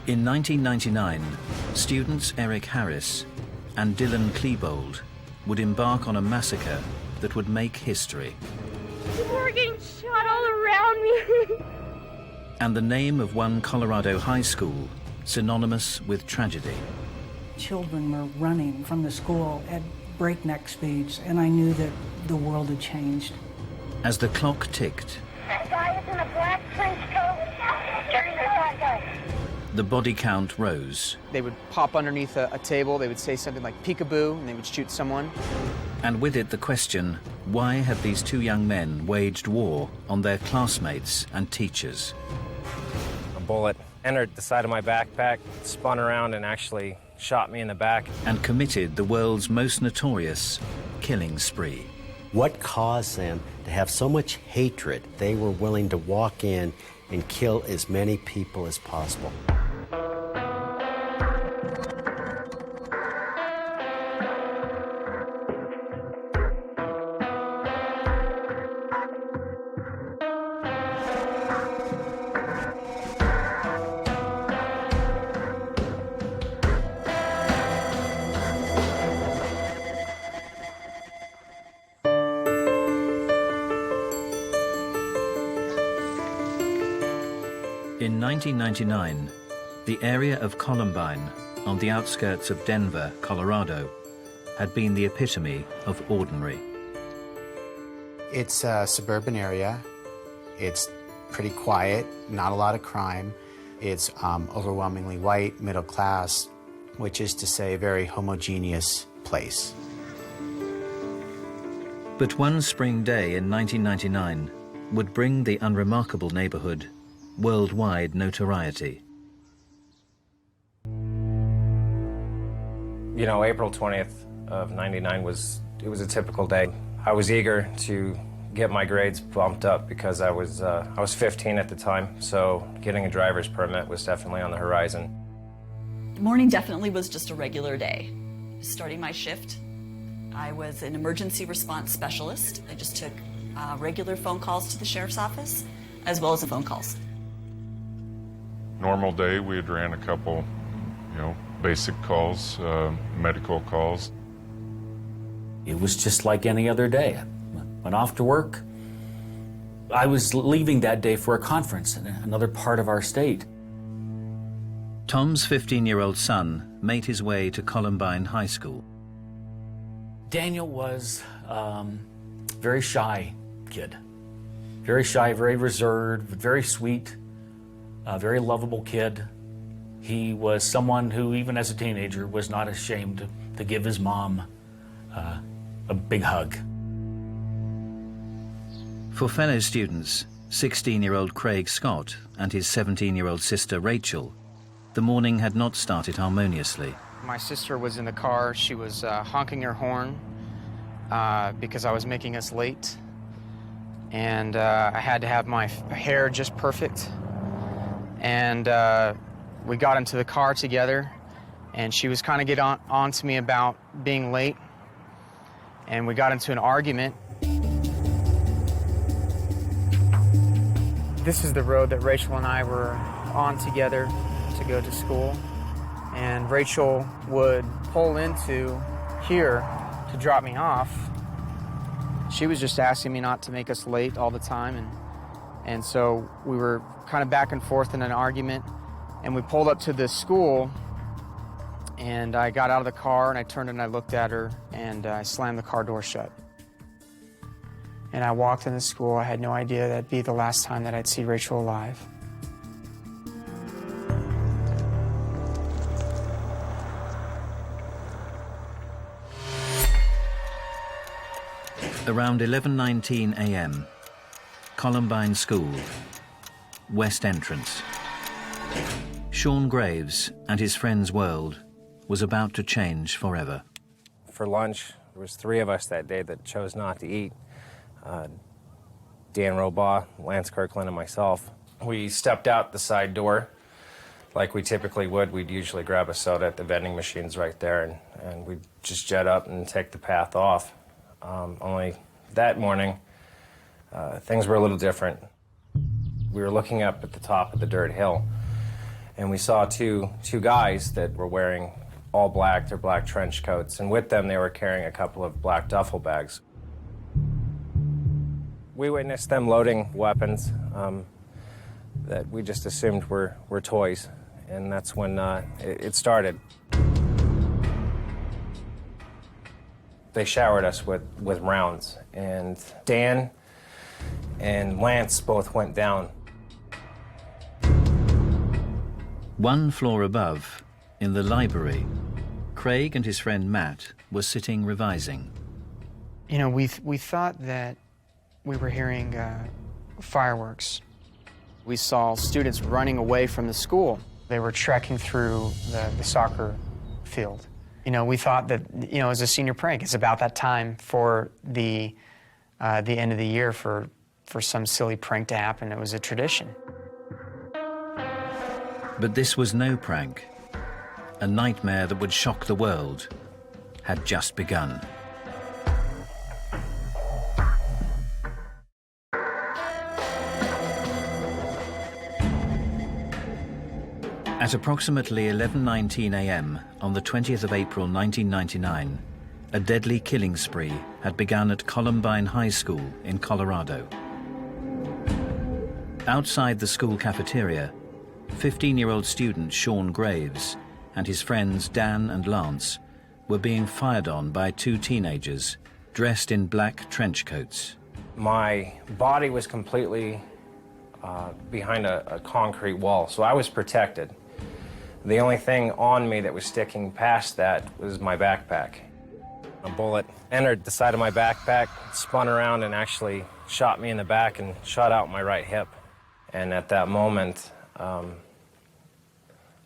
In 1999, students Eric Harris and Dylan Klebold would embark on a massacre that would make history. People were getting shot all around me. And the name of one Colorado high school synonymous with tragedy. Children were running from the school at breakneck speeds, and I knew that the world had changed. As the clock ticked, That guy was in a black trench coat. Carrying the shotgun. the body count rose. They would pop underneath a table, they would say something like peekaboo, and they would shoot someone. And with it the question, why had these two young men waged war on their classmates and teachers? A bullet entered the side of my backpack, spun around and actually shot me in the back. And committed the world's most notorious killing spree. What caused them to have so much hatred they were willing to walk in and kill as many people as possible? In 1999, the area of Columbine, on the outskirts of Denver, Colorado, had been the epitome of ordinary. It's a suburban area. It's pretty quiet, not a lot of crime. It's overwhelmingly white, middle class, which is to say a very homogeneous place. But one spring day in 1999 would bring the unremarkable neighborhood worldwide notoriety. You know, April 20th of '99 was a typical day. I was eager to get my grades bumped up because I was 15 at the time, so getting a driver's permit was definitely on the horizon. The morning definitely was just a regular day. Starting my shift, I was an emergency response specialist. I just took regular phone calls to the sheriff's office, as well as the phone calls. Normal day, we had ran a couple, basic calls, medical calls. It was just like any other day. I went off to work. I was leaving that day for a conference in another part of our state. Tom's 15-year-old son made his way to Columbine High School. Daniel was a very shy kid. Very shy, very reserved, very sweet, a very lovable kid. He was someone who, even as a teenager, was not ashamed to give his mom a big hug. For fellow students, 16-year-old Craig Scott and his 17-year-old sister Rachel, the morning had not started harmoniously. My sister was in the car. She was honking her horn because I was making us late. And I had to have my hair just perfect. And we got into the car together, and she was kind of getting on to me about being late. And we got into an argument. This is the road that Rachel and I were on together to go to school. And Rachel would pull into here to drop me off. She was just asking me not to make us late all the time, and so we were kind of back and forth in an argument, and we pulled up to the school, and I got out of the car, and I turned and I looked at her, and I slammed the car door shut. And I walked in the school. I had no idea that'd be the last time that I'd see Rachel alive. Around 11:19 a.m., Columbine School, West Entrance. Sean Graves and his friend's world was about to change forever. For lunch, there was 3 of us that day that chose not to eat. Dan Robaugh, Lance Kirkland, and myself. We stepped out the side door like we typically would. We'd usually grab a soda at the vending machines right there, and we'd just jet up and take the path off. Only that morning, things were a little different. We were looking up at the top of the dirt hill, and we saw two guys that were wearing all black, their black trench coats, and with them they were carrying a couple of black duffel bags. We witnessed them loading weapons that we just assumed were toys, and that's when it started. They showered us with rounds, and Dan and Lance both went down. One floor above, in the library, Craig and his friend Matt were sitting revising. You know, we thought that we were hearing fireworks. We saw students running away from the school. They were trekking through the soccer field. You know, we thought that, you know, it was a senior prank. It's about that time for the end of the year for some silly prank to happen. It was a tradition. But this was no prank. A nightmare that would shock the world had just begun. At approximately 11:19 a.m. on the 20th of April 1999, a deadly killing spree had begun at Columbine High School in Colorado. Outside the school cafeteria, 15-year-old student Sean Graves and his friends Dan and Lance were being fired on by two teenagers dressed in black trench coats. My body was completely behind a concrete wall, so I was protected. The only thing on me that was sticking past that was my backpack. A bullet entered the side of my backpack, spun around and actually shot me in the back and shot out my right hip. And at that moment,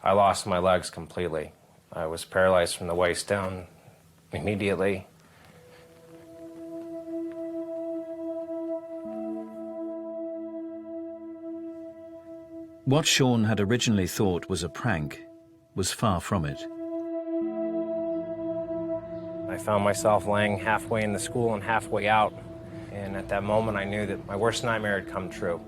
I lost my legs completely. I was paralyzed from the waist down immediately. What Sean had originally thought was a prank was far from it. I found myself laying halfway in the school and halfway out, and at that moment I knew that my worst nightmare had come true.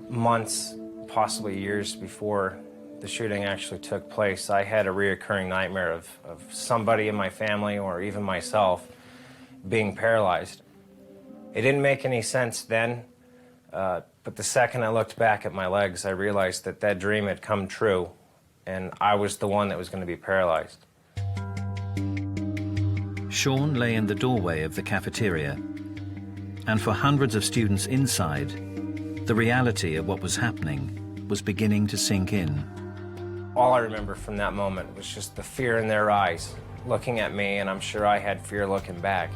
Months, possibly years before the shooting actually took place, I had a reoccurring nightmare of somebody in my family or even myself being paralyzed. It didn't make any sense then. But the second I looked back at my legs, I realized that that dream had come true, and I was the one that was going to be paralyzed. Sean lay in the doorway of the cafeteria, and for hundreds of students inside, the reality of what was happening was beginning to sink in. All I remember from that moment was just the fear in their eyes, looking at me, and I'm sure I had fear looking back.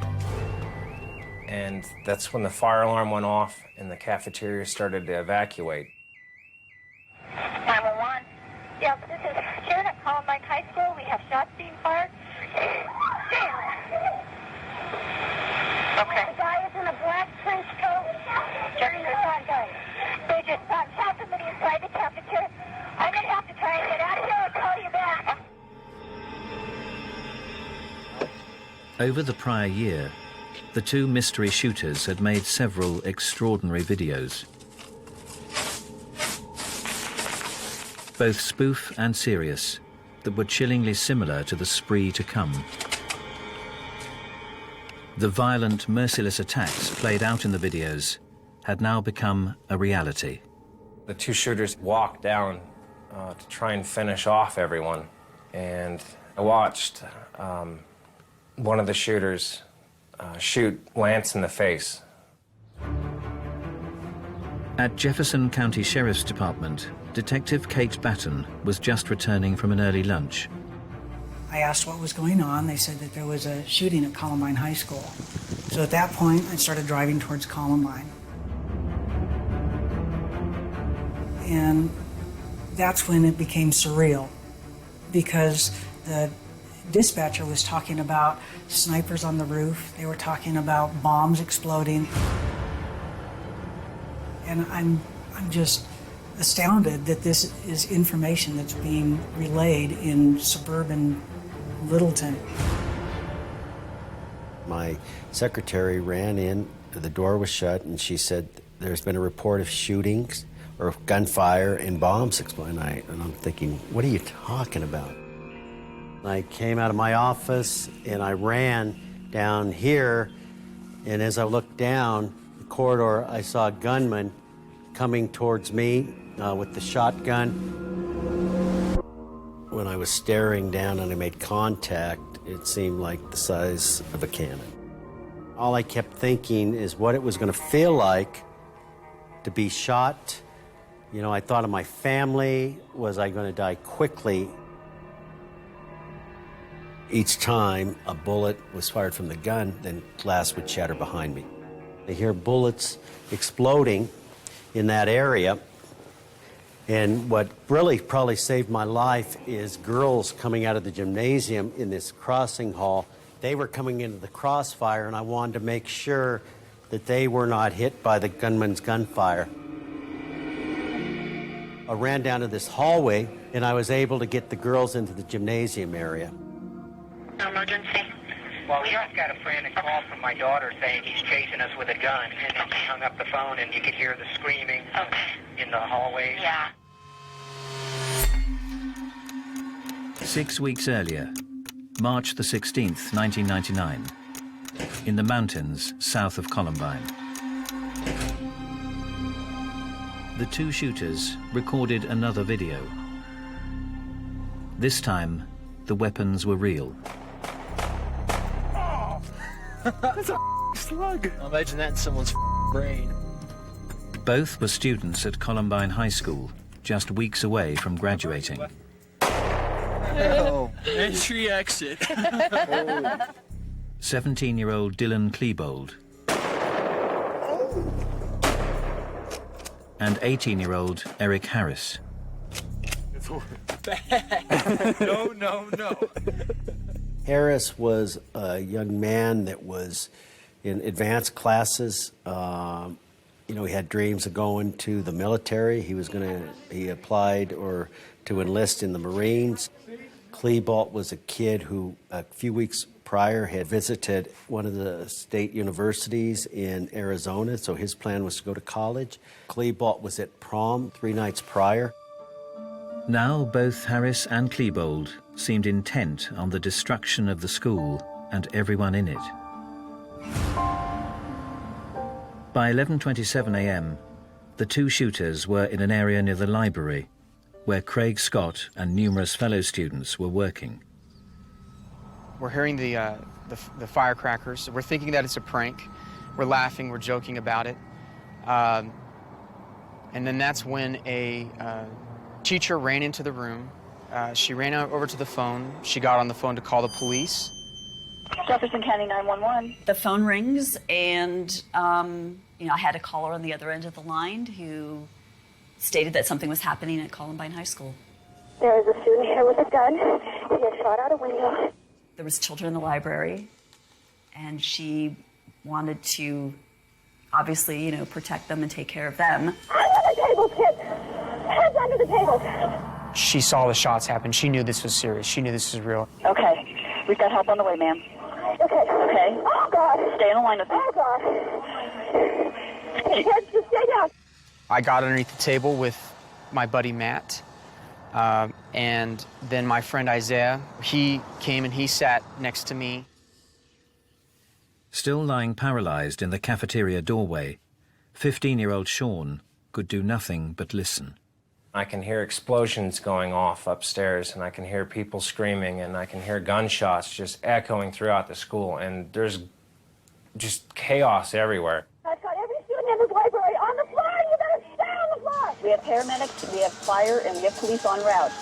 And that's when the fire alarm went off and the cafeteria started to evacuate. 911. Yes, this is Sharon at Columbine High School. We have shots being fired. Okay. The guy is in a black trench coat. Checking the guy. They just shot somebody inside the cafeteria. I'm going to have to try and get out of here and call you back. Over the prior year, the two mystery shooters had made several extraordinary videos. Both spoof and serious, that were chillingly similar to the spree to come. The violent, merciless attacks played out in the videos had now become a reality. The two shooters walked down to try and finish off everyone, and I watched one of the shooters shoot Lance in the face. At Jefferson County Sheriff's Department, Detective Kate Batten was just returning from an early lunch. I asked what was going on. They said that there was a shooting at Columbine High School. So at that point, I started driving towards Columbine. And that's when it became surreal, because the dispatcher was talking about snipers on the roof. They were talking about bombs exploding. And I'm just astounded that this is information that's being relayed in suburban Littleton. My secretary ran in, the door was shut, and she said, "There's been a report of shootings or gunfire and bombs exploding. And I'm thinking, what are you talking about? I came out of my office and I ran down here, and as I looked down the corridor, I saw a gunman coming towards me with the shotgun. When I was staring down and I made contact, it seemed like the size of a cannon. All I kept thinking is what it was going to feel like to be shot. You know, I thought of my family. Was I going to die quickly? Each time a bullet was fired from the gun, then glass would shatter behind me. I hear bullets exploding in that area. And what really probably saved my life is girls coming out of the gymnasium in this crossing hall. They were coming into the crossfire, and I wanted to make sure that they were not hit by the gunman's gunfire. I ran down to this hallway, and I was able to get the girls into the gymnasium area. Emergency? Well, we just got a frantic call from my daughter saying he's chasing us with a gun, and then she hung up the phone, and you could hear the screaming in the hallways. Yeah. 6 weeks earlier, March the 16th, 1999, in the mountains south of Columbine. The two shooters recorded another video. This time, the weapons were real. That's a slug. Imagine that in someone's brain. Both were students at Columbine High School, just weeks away from graduating. Oh. Entry exit. 17-year-old Dylan Klebold and 18-year-old Eric Harris. No. Harris was a young man that was in advanced classes. You know, he had dreams of going to the military. He applied to enlist in the Marines. Klebold was a kid who a few weeks prior had visited one of the state universities in Arizona, so his plan was to go to college. Klebold was at prom 3 nights prior. Now both Harris and Klebold seemed intent on the destruction of the school and everyone in it. By 11:27 a.m., the two shooters were in an area near the library where Craig Scott and numerous fellow students were working. We're hearing the firecrackers. We're thinking that it's a prank. We're laughing, we're joking about it. And then that's when a teacher ran into the room. She ran over to the phone. She got on the phone to call the police. Jefferson County 911. The phone rings, and I had a caller on the other end of the line who stated that something was happening at Columbine High School. There is a student here with a gun. He has shot out a window. There was children in the library, and she wanted to obviously, protect them and take care of them. Under the table, kids! Heads under the table! She saw the shots happen. She knew this was serious. She knew this was real. Okay. We've got help on the way, ma'am. Okay. Oh, God. Stay in line with me. Oh, God. Kids, just stay down. I got underneath the table with my buddy Matt, and then my friend Isaiah. He came and he sat next to me. Still lying paralyzed in the cafeteria doorway, 15-year-old Sean could do nothing but listen. I can hear explosions going off upstairs, and I can hear people screaming, and I can hear gunshots just echoing throughout the school, and there's just chaos everywhere. I've got every student in this library on the floor. You better stay on the floor. We have paramedics, we have fire, and we have police en route.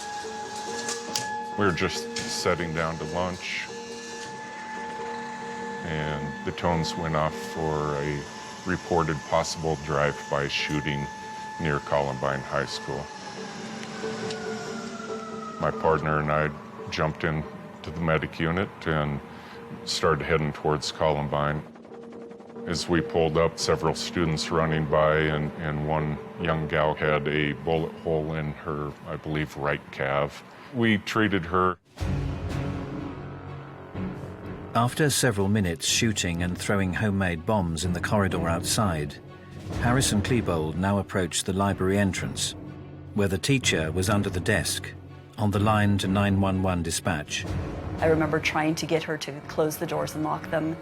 We were just sitting down to lunch, and the tones went off for a reported possible drive-by shooting near Columbine High School. My partner and I jumped into the medic unit and started heading towards Columbine. As we pulled up, several students running by, and one young gal had a bullet hole in her, I believe, right calf. We treated her. After several minutes shooting and throwing homemade bombs in the corridor outside, Harris and Klebold now approached the library entrance, where the teacher was under the desk, on the line to 911 dispatch. I remember trying to get her to close the doors and lock them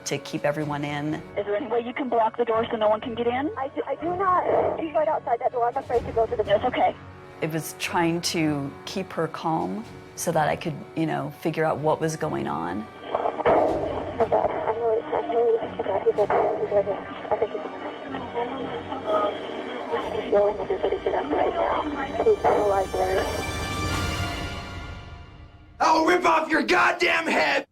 to keep everyone in. Is there any way you can block the door so no one can get in? I do not. She's right outside that door. I'm afraid to go to the... That's okay. It was trying to keep her calm so that I could, figure out what was going on. I'm really sorry. He's right here. I think he's yelling at everybody to get up right now. He's in the library. I'll rip off your goddamn head!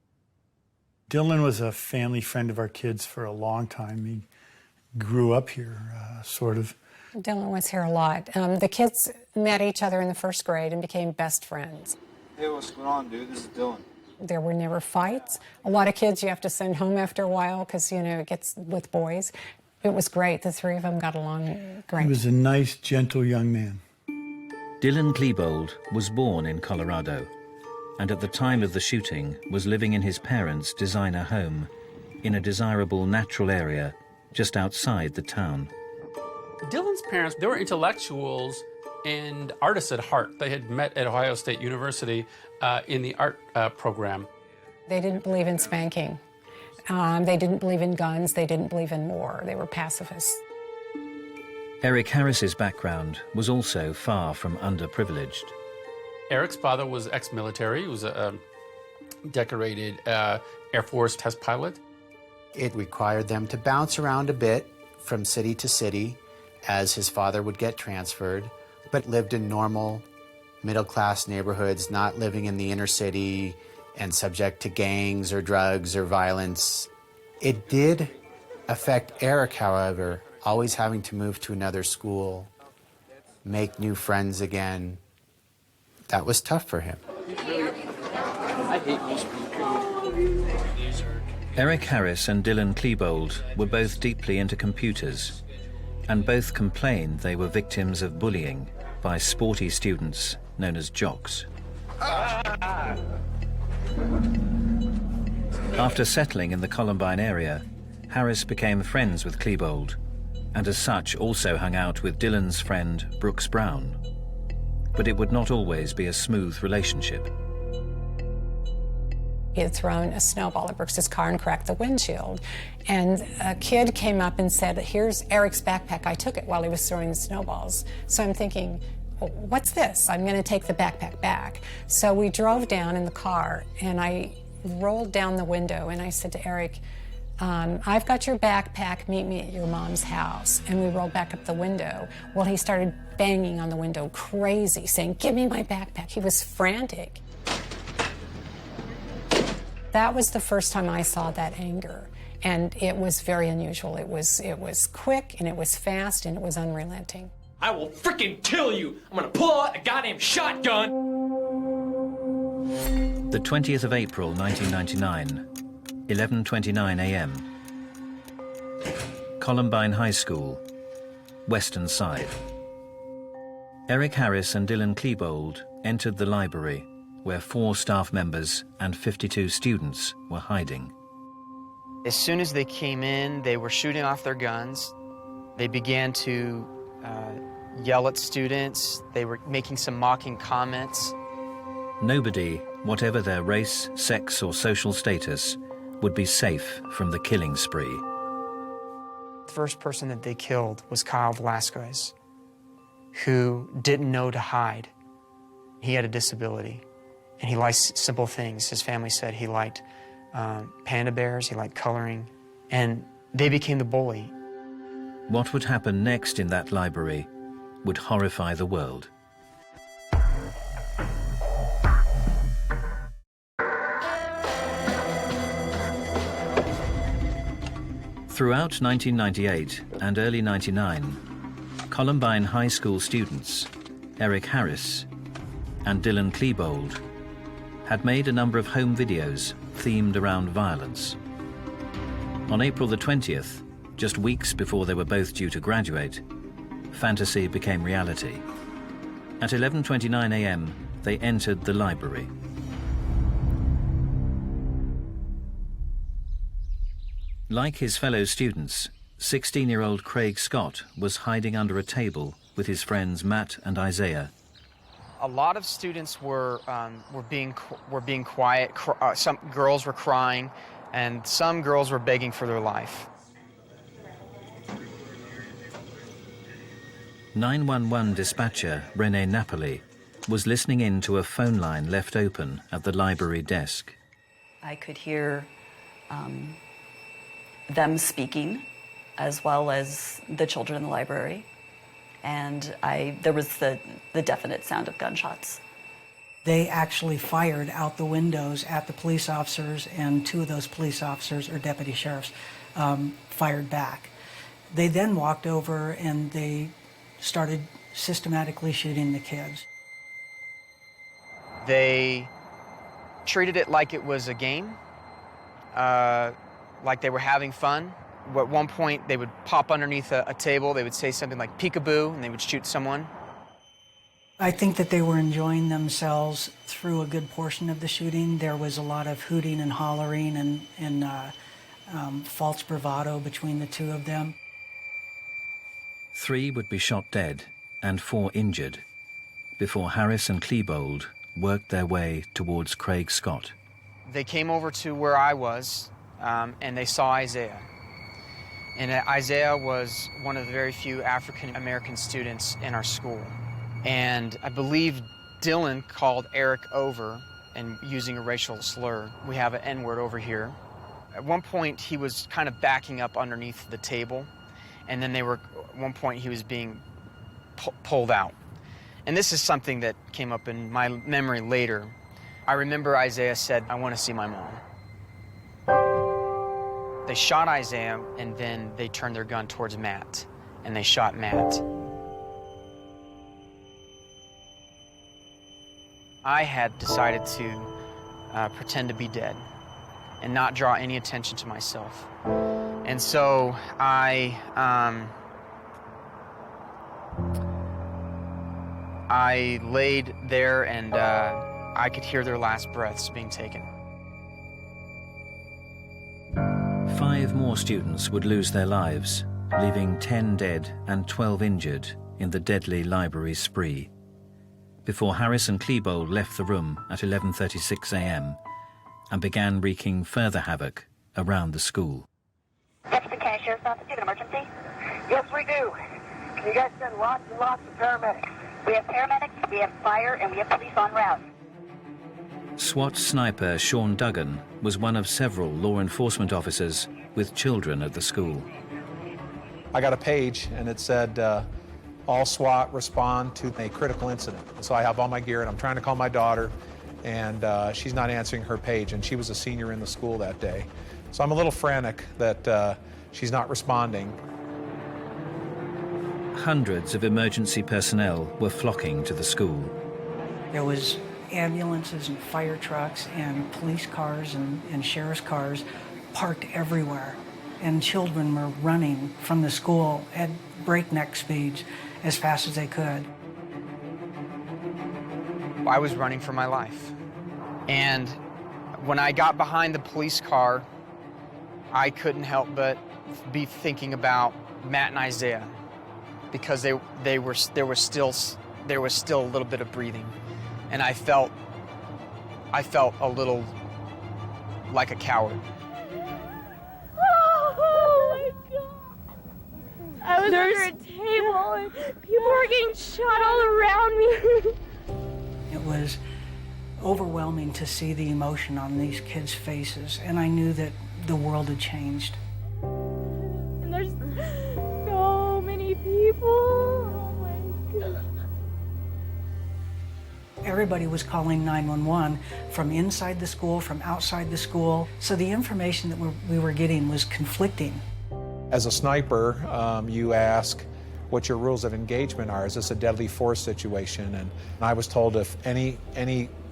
Dylan was a family friend of our kids for a long time. He grew up here, sort of. Dylan was here a lot. The kids met each other in the first grade and became best friends. Hey, what's going on, dude? This is Dylan. There were never fights. A lot of kids you have to send home after a while because, it gets with boys. It was great. The three of them got along great. He was a nice, gentle young man. Dylan Klebold was born in Colorado, and at the time of the shooting was living in his parents' designer home in a desirable natural area just outside the town. Dylan's parents, they were intellectuals and artists at heart. They had met at Ohio State University in the art program. They didn't believe in spanking. They didn't believe in guns. They didn't believe in war. They were pacifists. Eric Harris's background was also far from underprivileged. Eric's father was ex-military. He was a decorated Air Force test pilot. It required them to bounce around a bit from city to city as his father would get transferred, but lived in normal middle-class neighborhoods, not living in the inner city and subject to gangs or drugs or violence. It did affect Eric, however, always having to move to another school, make new friends again. That was tough for him. I hate most people. Eric Harris and Dylan Klebold were both deeply into computers, and both complained they were victims of bullying by sporty students known as jocks. After settling in the Columbine area, Harris became friends with Klebold, and as such also hung out with Dylan's friend Brooks Brown. But it would not always be a smooth relationship. He had thrown a snowball at Brooks's car and cracked the windshield. And a kid came up and said, "Here's Eric's backpack. I took it while he was throwing the snowballs." So I'm thinking, well, what's this? I'm going to take the backpack back. So we drove down in the car, and I rolled down the window, and I said to Eric, "I've got your backpack. Meet me at your mom's house." And we rolled back up the window. Well, he started banging on the window, crazy, saying, "Give me my backpack." He was frantic. That was the first time I saw that anger, and it was very unusual. It was quick, and it was fast, and it was unrelenting. I will freaking kill you! I'm gonna pull out a goddamn shotgun! The 20th of April, 1999, 11:29 a.m. Columbine High School, Western Side. Eric Harris and Dylan Klebold entered the library, where 4 staff members and 52 students were hiding. As soon as they came in, they were shooting off their guns. They began to yell at students. They were making some mocking comments. Nobody, whatever their race, sex, or social status, would be safe from the killing spree. The first person that they killed was Kyle Velasquez, who didn't know to hide. He had a disability, and he liked simple things. His family said he liked panda bears, he liked coloring, and they became the bully. What would happen next in that library would horrify the world. Throughout 1998 and early 99, Columbine High School students, Eric Harris and Dylan Klebold, had made a number of home videos themed around violence. On April the 20th, just weeks before they were both due to graduate, fantasy became reality. At 11:29 a.m., they entered the library. Like his fellow students, 16-year-old Craig Scott was hiding under a table with his friends Matt and Isaiah. A lot of students were being quiet. Some girls were crying, and some girls were begging for their life. 911 dispatcher Rene Napoli was listening in to a phone line left open at the library desk. I could hear them speaking, as well as the children in the library. And there was the definite sound of gunshots. They actually fired out the windows at the police officers, and 2 of those police officers, or deputy sheriffs, fired back. They then walked over and they started systematically shooting the kids. They treated it like it was a game, like they were having fun. At one point, they would pop underneath a table, they would say something like peekaboo, and they would shoot someone. I think that they were enjoying themselves through a good portion of the shooting. There was a lot of hooting and hollering and false bravado between the 2 of them. 3 would be shot dead and 4 injured before Harris and Klebold worked their way towards Craig Scott. They came over to where I was, and they saw Isaiah. And Isaiah was one of the very few African-American students in our school. And I believe Dylan called Eric over and using a racial slur. We have an N-word over here. At one point, he was kind of backing up underneath the table. And then at one point, he was being pulled out. And this is something that came up in my memory later. I remember Isaiah said, "I want to see my mom." They shot Isaiah, and then they turned their gun towards Matt, and they shot Matt. I had decided to pretend to be dead and not draw any attention to myself. And so I laid there, and I could hear their last breaths being taken. 5 more students would lose their lives, leaving 10 dead and 12 injured in the deadly library spree, before Harris and Klebold left the room at 11:36 a.m. and began wreaking further havoc around the school. Jefferson County Sheriff's Office, do you have an emergency? Yes, we do. You guys send lots and lots of paramedics. We have paramedics, we have fire, and we have police en route. SWAT sniper Sean Duggan was one of several law enforcement officers with children at the school. I got a page, and it said, all SWAT respond to a critical incident. So I have all my gear, and I'm trying to call my daughter, and she's not answering her page, and she was a senior in the school that day. So I'm a little frantic that she's not responding. Hundreds of emergency personnel were flocking to the school. There was ambulances and fire trucks and police cars and sheriff's cars parked everywhere. And children were running from the school at breakneck speeds as fast as they could. I was running for my life. And when I got behind the police car, I couldn't help but be thinking about Matt and Isaiah, because there was still a little bit of breathing, and I felt a little like a coward. Oh my God! I was under a table, and people were getting shot all around me. It was overwhelming to see the emotion on these kids' faces, and I knew that the world had changed. And there's so many people. Oh my God. Everybody was calling 911 from inside the school, from outside the school. So the information that we were getting was conflicting. As a sniper, you ask what your rules of engagement are. Is this a deadly force situation? And I was told if any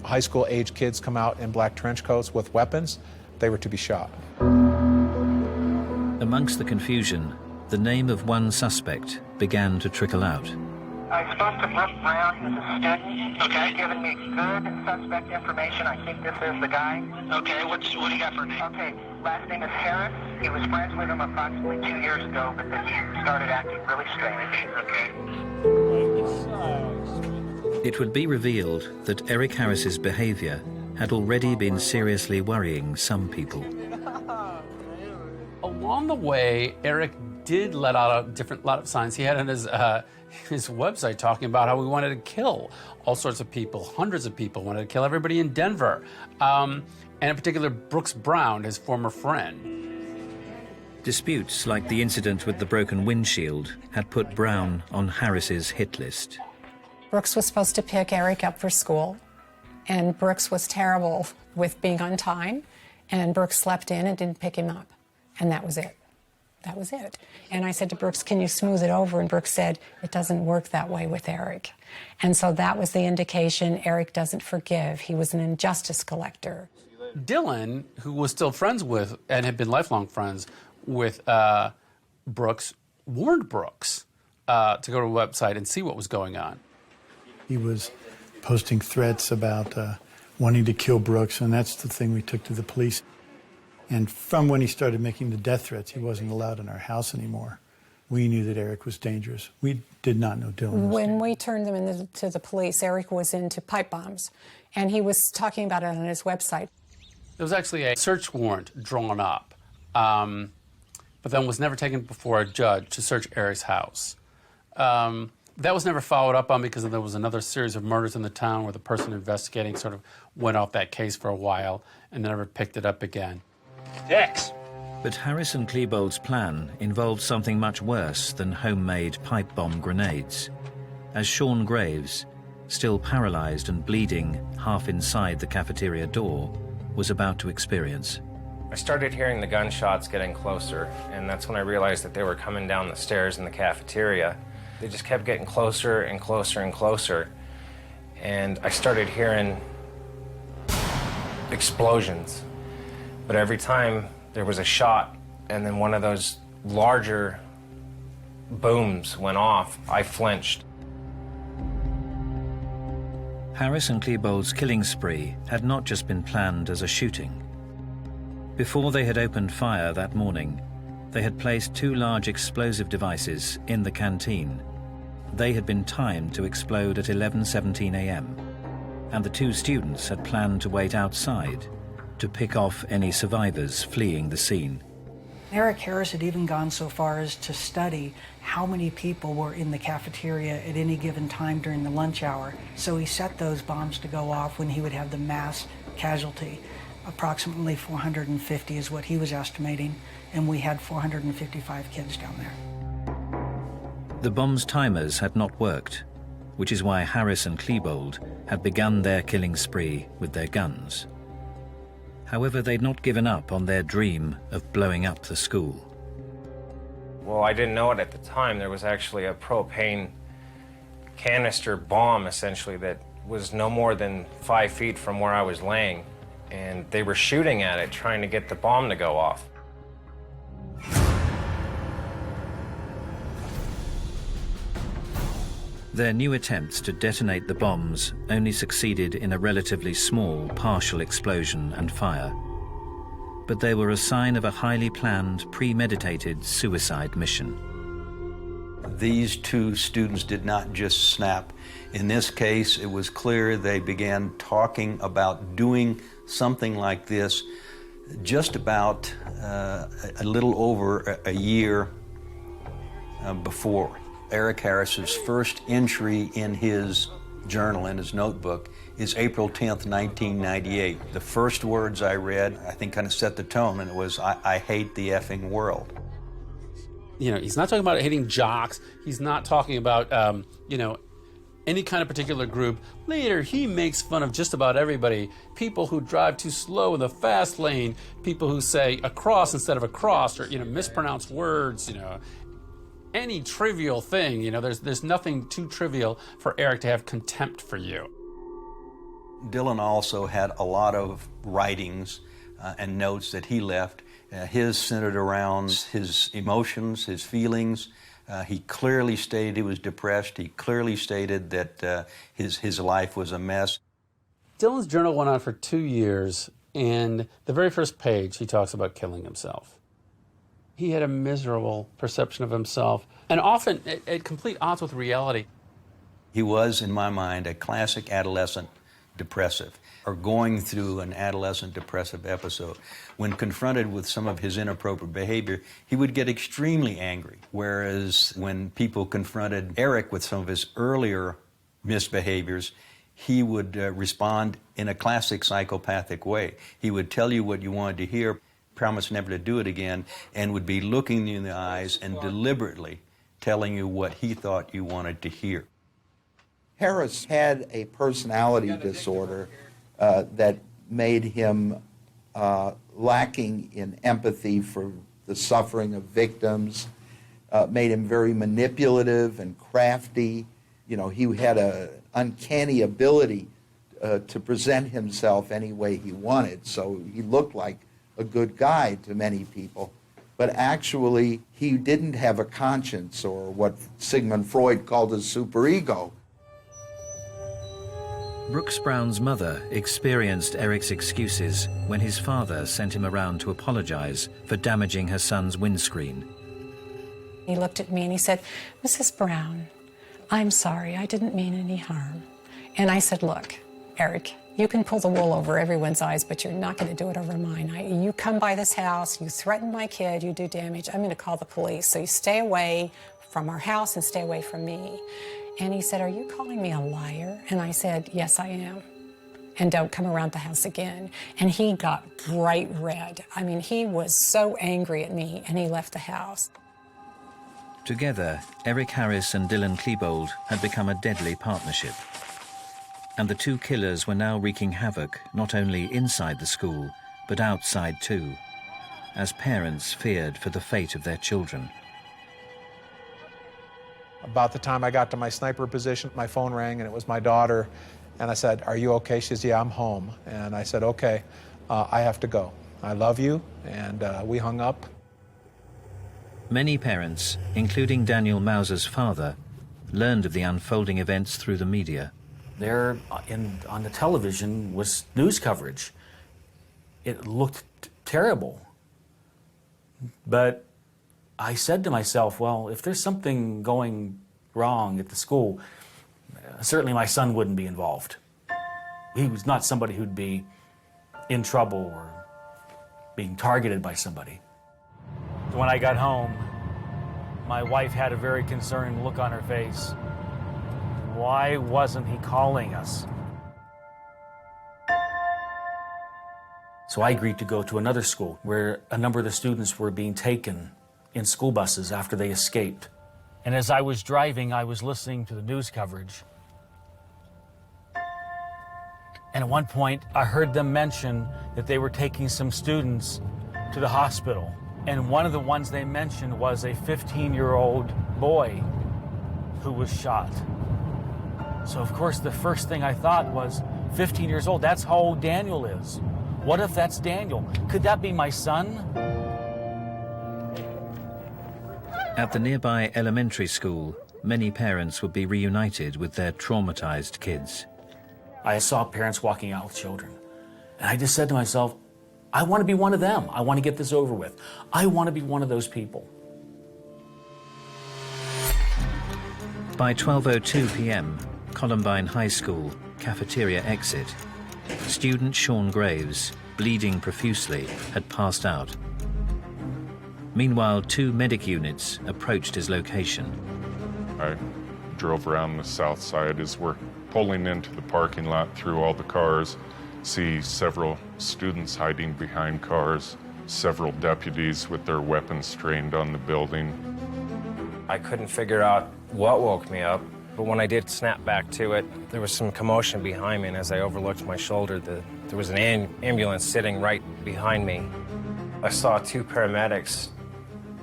high school age kids come out in black trench coats with weapons, they were to be shot. Amongst the confusion, the name of one suspect began to trickle out. I spoke to Brooke Brown, who's a student. Okay. He's given me good suspect information. I think this is the guy. Okay, what do you got for a name? Okay, last name is Harris. He was friends with him approximately 2 years ago, but then he started acting really strange. Okay. It would be revealed that Eric Harris's behavior had already been seriously worrying some people. Along the way, Eric did let out a lot of signs. He had on his website talking about how we wanted to kill all sorts of people, hundreds of people, wanted to kill everybody in Denver. And in particular, Brooks Brown, his former friend. Disputes like the incident with the broken windshield had put Brown on Harris's hit list. Brooks was supposed to pick Eric up for school, and Brooks was terrible with being on time, and Brooks slept in and didn't pick him up, and that was it. That was it. And I said to Brooks, can you smooth it over? And Brooks said, it doesn't work that way with Eric. And so that was the indication Eric doesn't forgive. He was an injustice collector. Dylan, who was still friends with, and had been lifelong friends with Brooks, warned Brooks to go to a website and see what was going on. He was posting threats about wanting to kill Brooks, and that's the thing we took to the police. And from when he started making the death threats, he wasn't allowed in our house anymore. We knew that Eric was dangerous. We did not know Dylan was When we turned them into the police, Eric was into pipe bombs, and he was talking about it on his website. There was actually a search warrant drawn up, but then was never taken before a judge to search Eric's house. That was never followed up on because there was another series of murders in the town where the person investigating sort of went off that case for a while and never picked it up again. X. But Harris and Klebold's plan involved something much worse than homemade pipe bomb grenades, as Sean Graves, still paralyzed and bleeding half inside the cafeteria door, was about to experience. I started hearing the gunshots getting closer, and that's when I realized that they were coming down the stairs in the cafeteria. They just kept getting closer and closer and closer, and I started hearing explosions. But every time there was a shot and then one of those larger booms went off, I flinched. Harris and Klebold's killing spree had not just been planned as a shooting. Before they had opened fire that morning, they had placed 2 large explosive devices in the canteen. They had been timed to explode at 11:17 a.m., and the 2 students had planned to wait outside to pick off any survivors fleeing the scene. Eric Harris had even gone so far as to study how many people were in the cafeteria at any given time during the lunch hour. So he set those bombs to go off when he would have the mass casualty. Approximately 450 is what he was estimating, and we had 455 kids down there. The bomb's timers had not worked, which is why Harris and Klebold had begun their killing spree with their guns. However, they'd not given up on their dream of blowing up the school. Well, I didn't know it at the time. There was actually a propane canister bomb, essentially, that was no more than 5 feet from where I was laying. And they were shooting at it, trying to get the bomb to go off. Their new attempts to detonate the bombs only succeeded in a relatively small partial explosion and fire. But they were a sign of a highly planned, premeditated suicide mission. These 2 students did not just snap. In this case, it was clear they began talking about doing something like this just about a little over a year before. Eric Harris's first entry in his journal, in his notebook, is April 10th, 1998. The first words I read, I think, kind of set the tone, and it was, I hate the effing world. You know, he's not talking about hating jocks. He's not talking about, you know, any kind of particular group. Later, he makes fun of just about everybody. People who drive too slow in the fast lane, people who say across instead of across, or, you know, mispronounce words, you know. Any trivial thing, you know, there's nothing too trivial for Eric to have contempt for you. Dylan also had a lot of writings and notes that he left. His centered around his emotions, his feelings, He clearly stated he was depressed. He clearly stated that his life was a mess. Dylan's journal went on for 2 years, and the very first page he talks about killing himself. He had a miserable perception of himself, and often at complete odds with reality. He was, in my mind, a classic adolescent depressive, or going through an adolescent depressive episode. When confronted with some of his inappropriate behavior, he would get extremely angry, whereas when people confronted Eric with some of his earlier misbehaviors, he would respond in a classic psychopathic way. He would tell you what you wanted to hear, promise never to do it again, and would be looking you in the eyes and deliberately telling you what he thought you wanted to hear. Harris had a personality disorder that made him lacking in empathy for the suffering of victims, made him very manipulative and crafty. You know, he had an uncanny ability to present himself any way he wanted, so he looked like a good guy to many people. But actually, he didn't have a conscience, or what Sigmund Freud called a superego. Brooks Brown's mother experienced Eric's excuses when his father sent him around to apologize for damaging her son's windscreen. He looked at me and he said, "Mrs. Brown, I'm sorry, I didn't mean any harm." And I said, "Look, Eric, you can pull the wool over everyone's eyes, but you're not going to do it over mine. You come by this house, you threaten my kid, you do damage, I'm going to call the police. So you stay away from our house and stay away from me." And he said, "Are you calling me a liar?" And I said, "Yes, I am. And don't come around the house again." And he got bright red. I mean, he was so angry at me, and he left the house. Together, Eric Harris and Dylan Klebold had become a deadly partnership. And the two killers were now wreaking havoc not only inside the school, but outside too, as parents feared for the fate of their children. About the time I got to my sniper position, my phone rang, and it was my daughter. And I said, "Are you okay?" She says, "Yeah, I'm home." And I said, "Okay, I have to go. I love you." And we hung up. Many parents, including Daniel Mauser's father, learned of the unfolding events through the media. There on the television was news coverage. It looked terrible. But I said to myself, well, if there's something going wrong at the school, certainly my son wouldn't be involved. He was not somebody who'd be in trouble or being targeted by somebody. When I got home, my wife had a very concerned look on her face. Why wasn't he calling us? So I agreed to go to another school where a number of the students were being taken in school buses after they escaped. And as I was driving, I was listening to the news coverage. And at one point, I heard them mention that they were taking some students to the hospital. And one of the ones they mentioned was a 15-year-old boy who was shot. So, of course, the first thing I thought was, 15 years old, that's how old Daniel is. What if that's Daniel? Could that be my son? At the nearby elementary school, many parents would be reunited with their traumatized kids. I saw parents walking out with children. And I just said to myself, I want to be one of them. I want to get this over with. I want to be one of those people. By 12:02 p.m., Columbine High School, cafeteria exit, student Sean Graves, bleeding profusely, had passed out. Meanwhile, 2 medic units approached his location. I drove around the south side as we're pulling into the parking lot through all the cars, see several students hiding behind cars, several deputies with their weapons trained on the building. I couldn't figure out what woke me up, but when I did snap back to it, there was some commotion behind me, and as I overlooked my shoulder, there was an ambulance sitting right behind me. I saw 2 paramedics.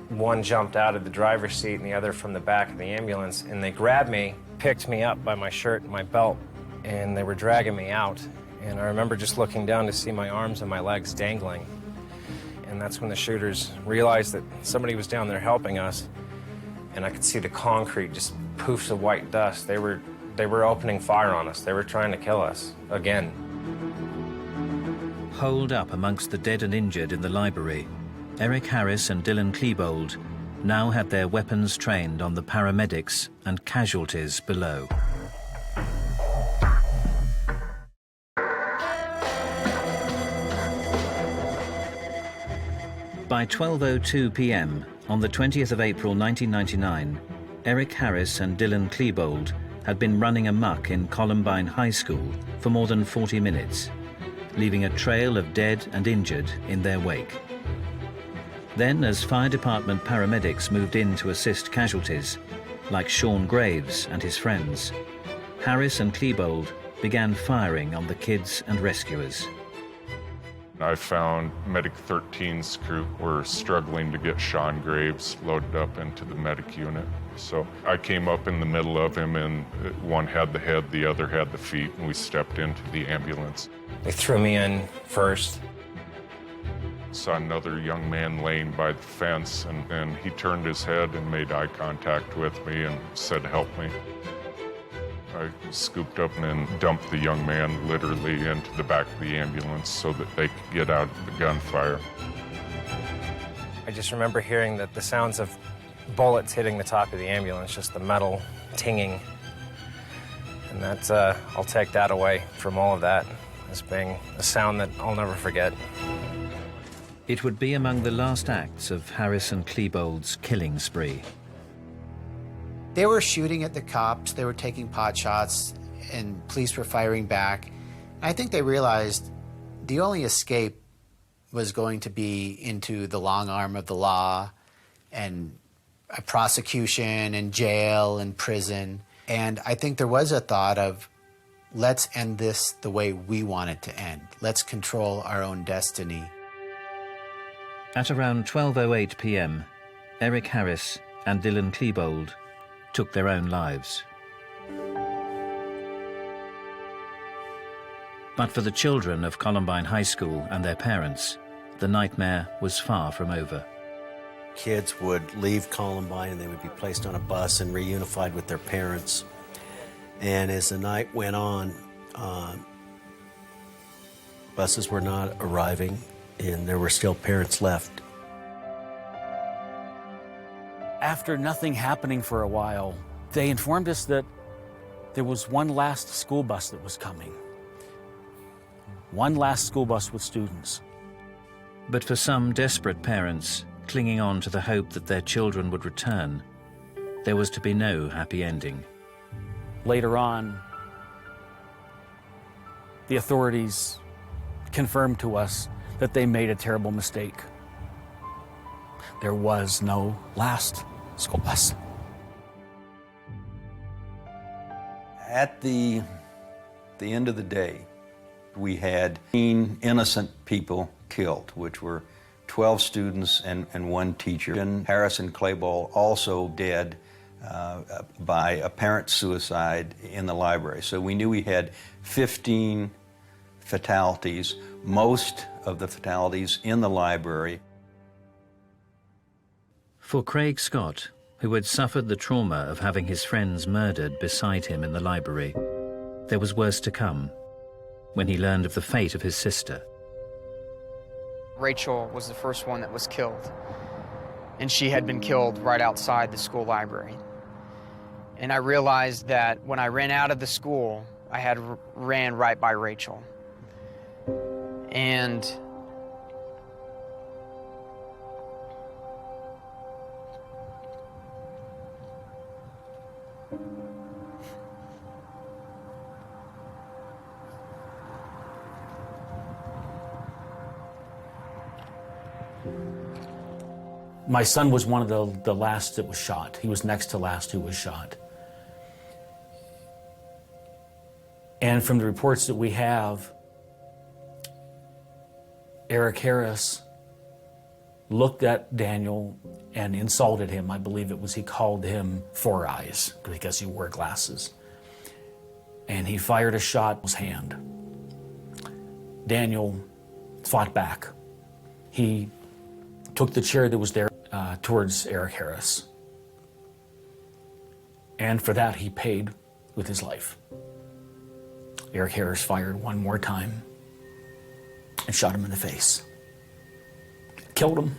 One jumped out of the driver's seat and the other from the back of the ambulance, and they grabbed me, picked me up by my shirt and my belt, and they were dragging me out. And I remember just looking down to see my arms and my legs dangling. And that's when the shooters realized that somebody was down there helping us. and I could see the concrete, just poofs of white dust. They were opening fire on us. They were trying to kill us again. Holed up amongst the dead and injured in the library, Eric Harris and Dylan Klebold now had their weapons trained on the paramedics and casualties below. By 12:02 p.m. on the 20th of April 1999, Eric Harris and Dylan Klebold had been running amok in Columbine High School for more than 40 minutes, leaving a trail of dead and injured in their wake. Then, as fire department paramedics moved in to assist casualties, like Sean Graves and his friends, Harris and Klebold began firing on the kids and rescuers. I found Medic 13's crew were struggling to get Sean Graves loaded up into the medic unit. So I came up in the middle of him, and one had the head, the other had the feet, and we stepped into the ambulance. They threw me in first. Saw another young man laying by the fence, and then he turned his head and made eye contact with me and said, "Help me." I scooped up and dumped the young man literally into the back of the ambulance so that they could get out of the gunfire. I just remember hearing the sounds of bullets hitting the top of the ambulance, just the metal tinging. And that's, I'll take that away from all of that as being a sound that I'll never forget. It would be among the last acts of Harris and Klebold's killing spree. They were shooting at the cops, they were taking pot shots, and police were firing back. I think they realized the only escape was going to be into the long arm of the law and a prosecution and jail and prison. And I think there was a thought of, let's end this the way we want it to end. Let's control our own destiny. At around 12:08 p.m., Eric Harris and Dylan Klebold took their own lives. But for the children of Columbine High School and their parents, the nightmare was far from over. Kids would leave Columbine and they would be placed on a bus and reunified with their parents. And as the night went on, buses were not arriving and there were still parents left. After nothing happening for a while, they informed us that there was one last school bus that was coming. One last school bus with students. But for some desperate parents, clinging on to the hope that their children would return, there was to be no happy ending. Later on, the authorities confirmed to us that they made a terrible mistake. There was no last school bus. At the end of the day, we had 18 innocent people killed, which were 12 students and one teacher. And Harris and Klebold also dead by apparent suicide in the library. So we knew we had 15 fatalities, most of the fatalities in the library. For Craig Scott, who had suffered the trauma of having his friends murdered beside him in the library, there was worse to come when he learned of the fate of his sister. Rachel was the first one that was killed, and she had been killed right outside the school library. And I realized that when I ran out of the school, I had ran right by Rachel. And my son was one of the last that was shot. He was next to last who was shot. And from the reports that we have, Eric Harris looked at Daniel and insulted him. I believe it was he called him Four Eyes because he wore glasses. And he fired a shot in his hand. Daniel fought back. He took the chair that was there towards Eric Harris. And for that, he paid with his life. Eric Harris fired one more time and shot him in the face. Killed him.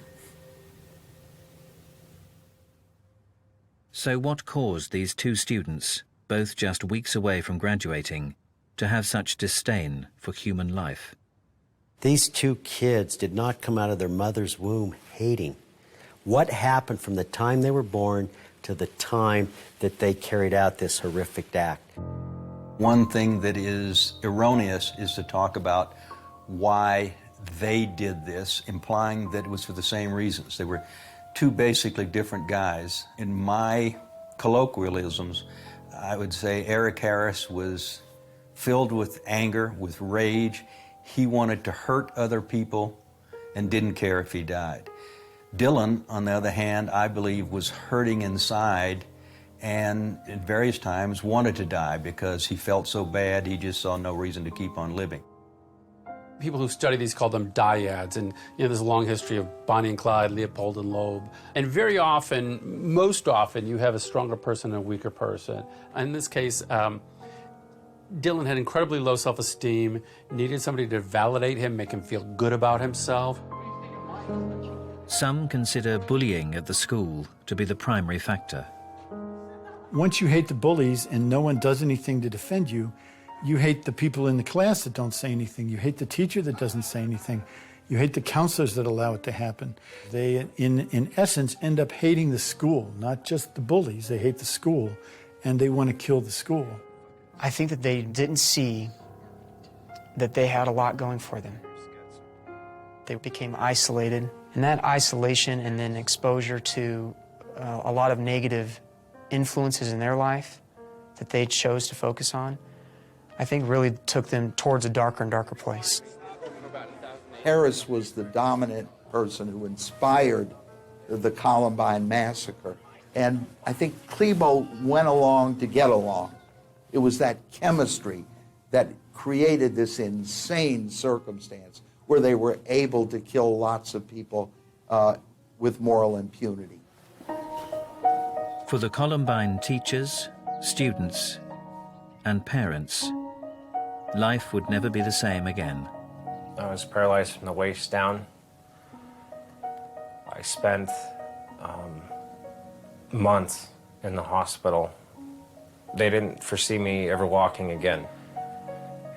So what caused these two students, both just weeks away from graduating, to have such disdain for human life? These two kids did not come out of their mother's womb hating. What happened from the time they were born to the time that they carried out this horrific act? One thing that is erroneous is to talk about why they did this, implying that it was for the same reasons. They were two basically different guys. In my colloquialisms, I would say Eric Harris was filled with anger, with rage. He wanted to hurt other people and didn't care if he died. Dylan, on the other hand, I believe was hurting inside and at various times wanted to die because he felt so bad he just saw no reason to keep on living. People who study these call them dyads, and there's a long history of Bonnie and Clyde, Leopold and Loeb. And very often, most often, you have a stronger person and a weaker person. In this case, Dylan had incredibly low self-esteem, needed somebody to validate him, make him feel good about himself. Some consider bullying at the school to be the primary factor. Once you hate the bullies and no one does anything to defend you, you hate the people in the class that don't say anything. You hate the teacher that doesn't say anything. You hate the counselors that allow it to happen. They, in essence, end up hating the school, not just the bullies. They hate the school, and they want to kill the school. I think that they didn't see that they had a lot going for them. They became isolated, and that isolation and then exposure to a lot of negative influences in their life that they chose to focus on, I think really took them towards a darker and darker place. Harris was the dominant person who inspired the Columbine massacre. And I think Klebo went along to get along. It was that chemistry that created this insane circumstance where they were able to kill lots of people with moral impunity. For the Columbine teachers, students, and parents, life would never be the same again. I was paralyzed from the waist down. I spent months in the hospital. They didn't foresee me ever walking again.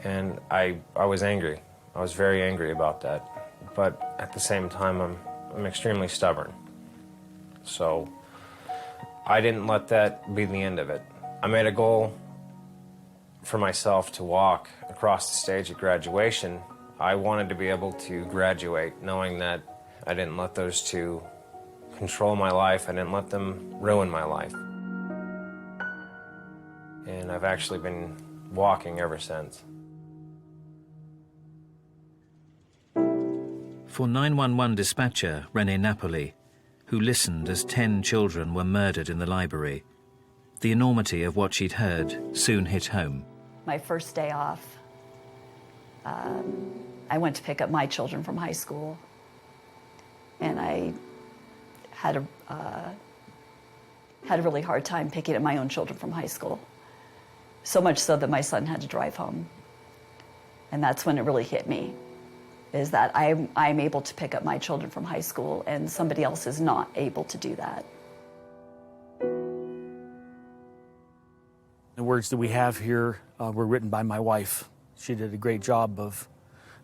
And I was angry. I was very angry about that. But at the same time, I'm extremely stubborn. So I didn't let that be the end of it. I made a goal for myself to walk across the stage at graduation. I wanted to be able to graduate knowing that I didn't let those two control my life. I didn't let them ruin my life. And I've actually been walking ever since. For 911 dispatcher Rene Napoli, who listened as 10 children were murdered in the library, the enormity of what she'd heard soon hit home. My first day off, I went to pick up my children from high school, and I had a really hard time picking up my own children from high school. So much so that my son had to drive home. And that's when it really hit me, is that I'm able to pick up my children from high school and somebody else is not able to do that. The words that we have here were written by my wife. She did a great job of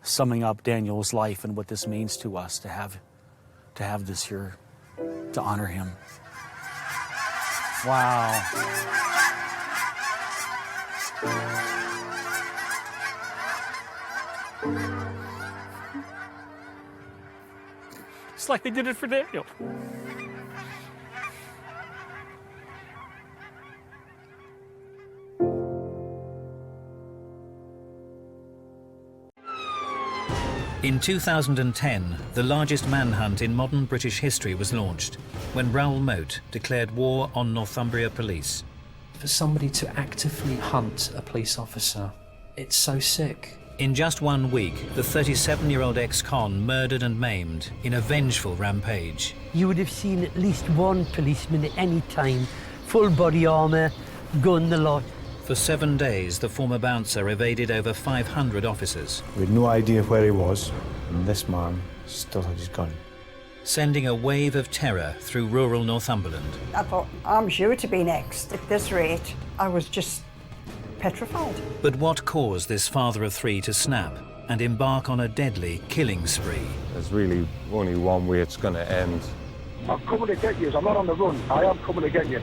summing up Daniel's life and what this means to us to have this here, to honor him. Wow. It's like they did it for Daniel. In 2010, the largest manhunt in modern British history was launched when Raoul Moat declared war on Northumbria police. For somebody to actively hunt a police officer, it's so sick. In just 1 week, the 37-year-old ex-con murdered and maimed in a vengeful rampage. You would have seen at least one policeman at any time, full body armour, gun the lot. For 7 days, the former bouncer evaded over 500 officers, We had no idea where he was, and this man still had his gun. sending a wave of terror through rural Northumberland. I thought, I'm sure to be next. At this rate, I was just petrified. But what caused this father of three to snap and embark on a deadly killing spree? There's really only one way it's going to end. I'm coming to get you. I'm not on the run. I am coming to get you.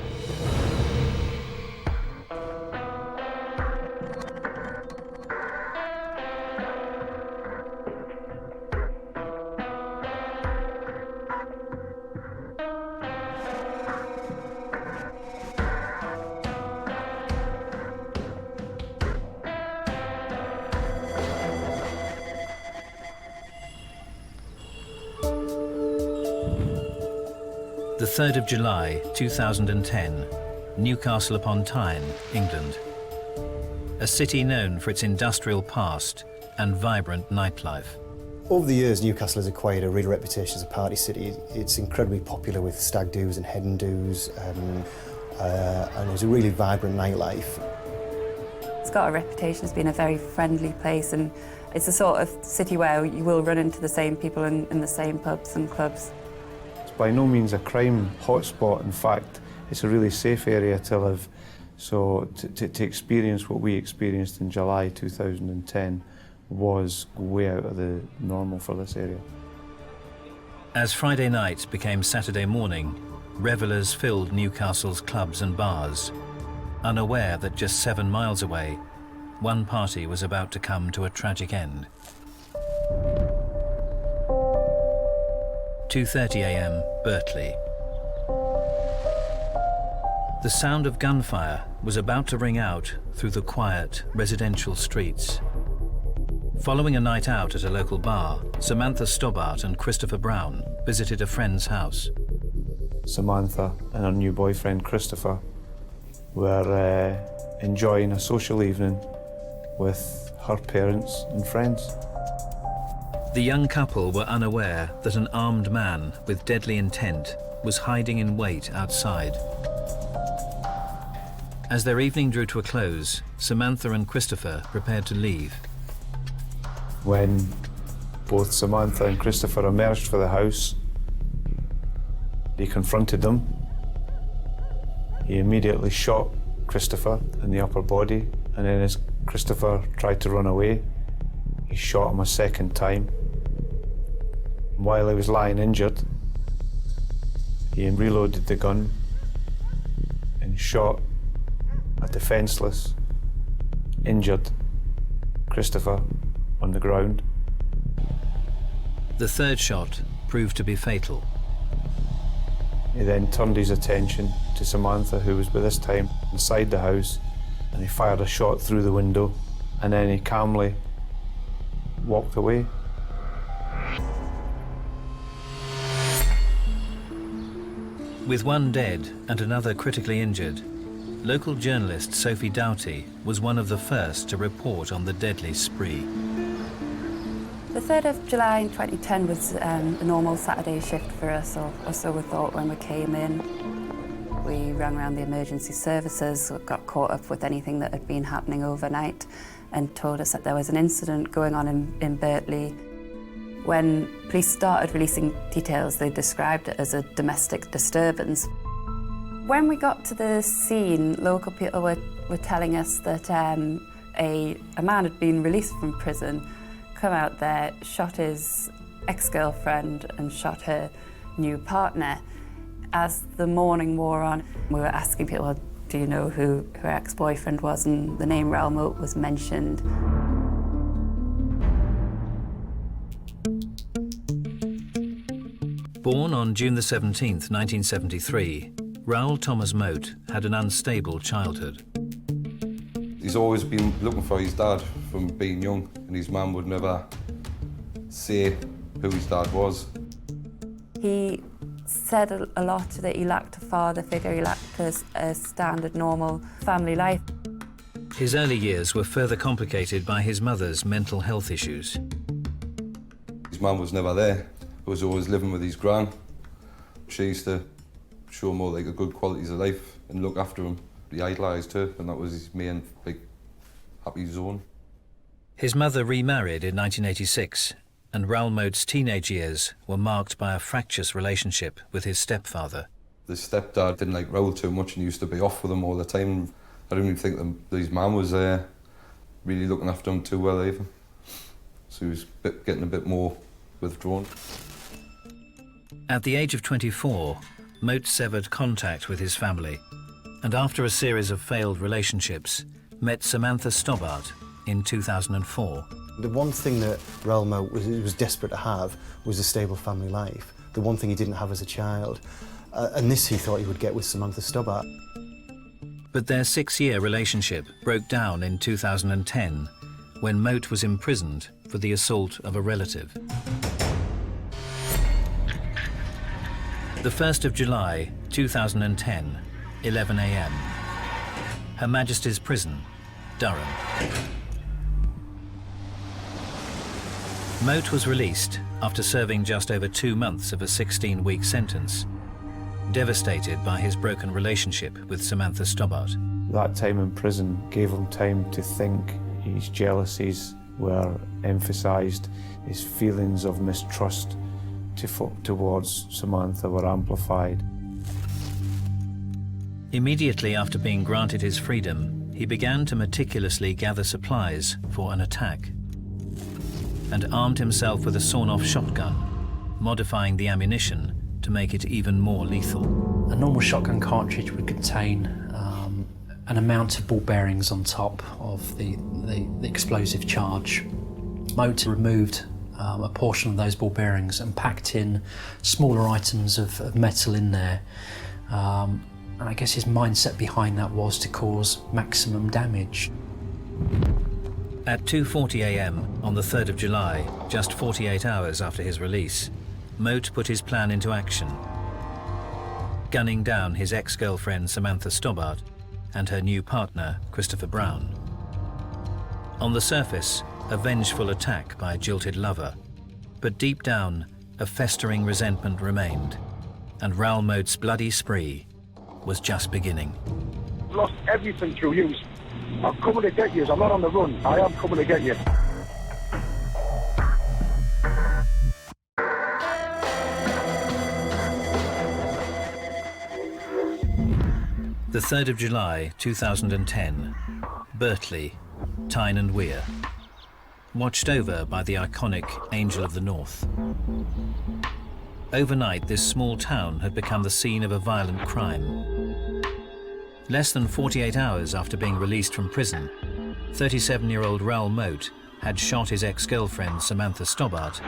The 3rd of July, 2010, Newcastle upon Tyne, England. A city known for its industrial past and vibrant nightlife. Over the years, Newcastle has acquired a real reputation as a party city. It's incredibly popular with stag do's and hen do's, and there's a really vibrant nightlife. It's got a reputation as being a very friendly place, and it's the sort of city where you will run into the same people in the same pubs and clubs. It's by no means a crime hotspot. In fact, it's a really safe area to live. So to experience what we experienced in July 2010 was way out of the normal for this area. As Friday night became Saturday morning, revellers filled Newcastle's clubs and bars, unaware that just 7 miles away, one party was about to come to a tragic end. 2:30 a.m. Birtley. The sound of gunfire was about to ring out through the quiet residential streets. Following a night out at a local bar, Samantha Stobbart and Christopher Brown visited a friend's house. Samantha and her new boyfriend Christopher were enjoying a social evening with her parents and friends. The young couple were unaware that an armed man with deadly intent was hiding in wait outside. As their evening drew to a close, Samantha and Christopher prepared to leave. When both Samantha and Christopher emerged for the house, he confronted them. He immediately shot Christopher in the upper body, and then as Christopher tried to run away, he shot him a second time. While he was lying injured, he reloaded the gun and shot a defenseless, injured Christopher on the ground. The third shot proved to be fatal. He then turned his attention to Samantha, who was by this time inside the house, and he fired a shot through the window, and then he calmly walked away. With one dead and another critically injured, local journalist Sophie Doughty was one of the first to report on the deadly spree. The 3rd of July in 2010 was a normal Saturday shift for us, or so we thought when we came in. We rang around the emergency services, got caught up with anything that had been happening overnight, and told us that there was an incident going on in Birtley. When police started releasing details, they described it as a domestic disturbance. When we got to the scene, local people were telling us that a man had been released from prison, come out there, shot his ex-girlfriend and shot her new partner. As the morning wore on, we were asking people, well, do you know who her ex-boyfriend was? And the name Raoul Moat was mentioned. Born on June the 17th, 1973, Raoul Thomas Moat had an unstable childhood. He's always been looking for his dad from being young, and his mum would never say who his dad was. He said a lot that he lacked a father figure, he lacked a standard, normal family life. His early years were further complicated by his mother's mental health issues. His mum was never there. He was always living with his gran. She used to show him all like the good qualities of life and look after him he idolised her, and that was his main big happy zone. His mother remarried in 1986, and Raoul Moat's teenage years were marked by a fractious relationship with his stepfather. The stepdad didn't like Raoul too much and used to be off with him all the time. I don't even think that his mum was really looking after him too well either. So he was getting a bit more withdrawn. At the age of 24, Moat severed contact with his family, and after a series of failed relationships, met Samantha Stobbart in 2004. The one thing that Raoul Moat was desperate to have was a stable family life. The one thing he didn't have as a child. And this he thought he would get with Samantha Stobbart. But their 6-year relationship broke down in 2010 when Moat was imprisoned for the assault of a relative. The 1st of July 2010, 11 a.m. Her Majesty's Prison, Durham. Moat was released after serving just over 2 months of a 16-week sentence, devastated by his broken relationship with Samantha Stobbart. That time in prison gave him time to think. His jealousies were emphasised, his feelings of mistrust towards Samantha were amplified. Immediately after being granted his freedom, he began to meticulously gather supplies for an attack and armed himself with a sawn-off shotgun, modifying the ammunition to make it even more lethal. A normal shotgun cartridge would contain an amount of ball bearings on top of the explosive charge. Moat removed a portion of those ball bearings and packed in smaller items of metal in there. And I guess his mindset behind that was to cause maximum damage. At 2:40 a.m. on the 3rd of July, just 48 hours after his release, Moat put his plan into action, gunning down his ex-girlfriend Samantha Stobbart and her new partner Christopher Brown. On the surface, a vengeful attack by a jilted lover, but deep down, a festering resentment remained, and Raoul Moat's bloody spree was just beginning. I've lost everything through you. I'm coming to get you. I'm not on the run. I am coming to get you. The 3rd of July 2010, Bertley, Tyne and Wear, watched over by the iconic Angel of the North. Overnight, this small town had become the scene of a violent crime. Less than 48 hours after being released from prison, 37-year-old Raoul Moat had shot his ex-girlfriend Samantha Stobbart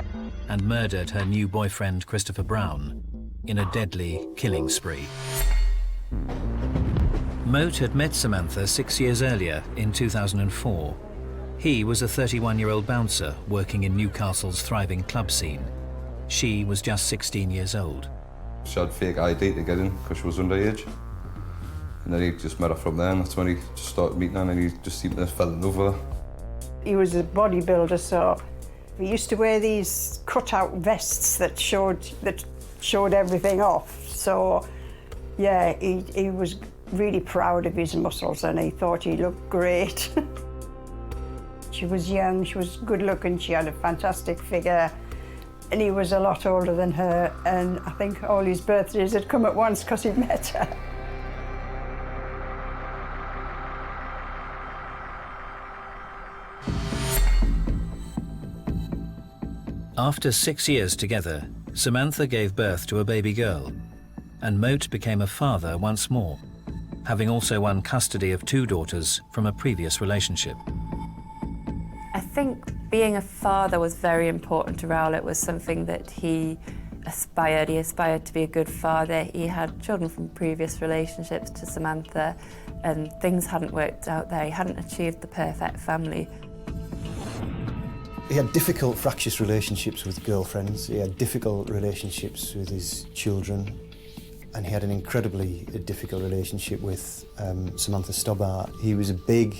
and murdered her new boyfriend Christopher Brown in a deadly killing spree. Moat had met Samantha 6 years earlier in 2004. He was a 31-year-old bouncer working in Newcastle's thriving club scene. She was just 16 years old. She had fake ID to get in because she was underage. And then he just met her from there, and that's when he just started meeting her, and he just seemed to fell in love with her. He was a bodybuilder, so he used to wear these cut-out vests that showed everything off. So, yeah, he was really proud of his muscles, and he thought he looked great. She was young, she was good-looking, she had a fantastic figure, and he was a lot older than her, and I think all his birthdays had come at once because he'd met her. After 6 years together, Samantha gave birth to a baby girl, and Moat became a father once more, having also won custody of 2 daughters from a previous relationship. I think being a father was very important to Raoul. It was something that he aspired. He aspired to be a good father. He had children from previous relationships to Samantha, and things hadn't worked out there. He hadn't achieved the perfect family. He had difficult, fractious relationships with girlfriends. He had difficult relationships with his children. And he had an incredibly difficult relationship with Samantha Stobbart. He was a big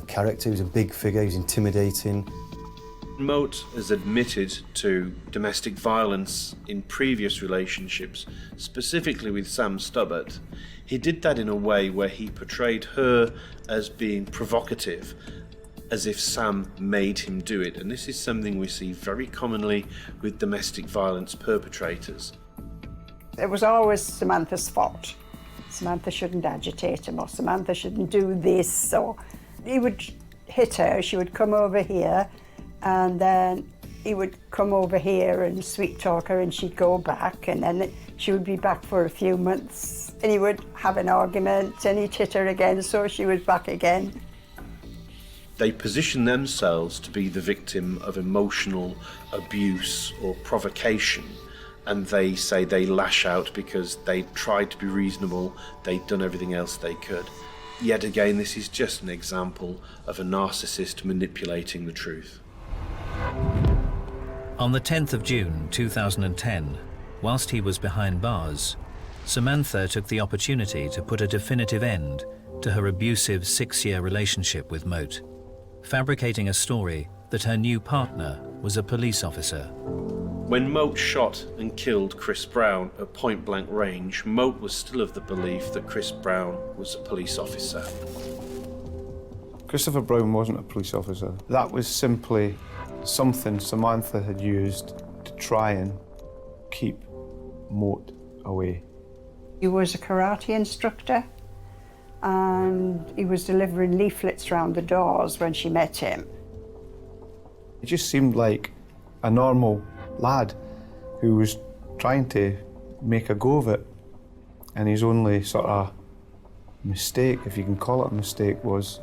character, he was a big figure, he was intimidating. Moat has admitted to domestic violence in previous relationships, specifically with Sam Stubbart. He did that in a way where he portrayed her as being provocative, as if Sam made him do it. And this is something we see very commonly with domestic violence perpetrators. It was always Samantha's fault. Samantha shouldn't agitate him, or Samantha shouldn't do this, or he would hit her, she would come over here, and then he would come over here and sweet talk her, and she'd go back, and then she would be back for a few months, and he would have an argument, and he'd hit her again, so she was back again. They position themselves to be the victim of emotional abuse or provocation, and they say they lash out because they tried to be reasonable, they'd done everything else they could. Yet again, this is just an example of a narcissist manipulating the truth. On the 10th of June 2010, whilst he was behind bars, Samantha took the opportunity to put a definitive end to her abusive 6-year relationship with Moat, fabricating a story that her new partner was a police officer. When Moat shot and killed Chris Brown at point-blank range, Moat was still of the belief that Chris Brown was a police officer. Christopher Brown wasn't a police officer. That was simply something Samantha had used to try and keep Moat away. He was a karate instructor, and he was delivering leaflets round the doors when she met him. It just seemed like a normal lad who was trying to make a go of it, and his only sort of mistake, if you can call it a mistake, was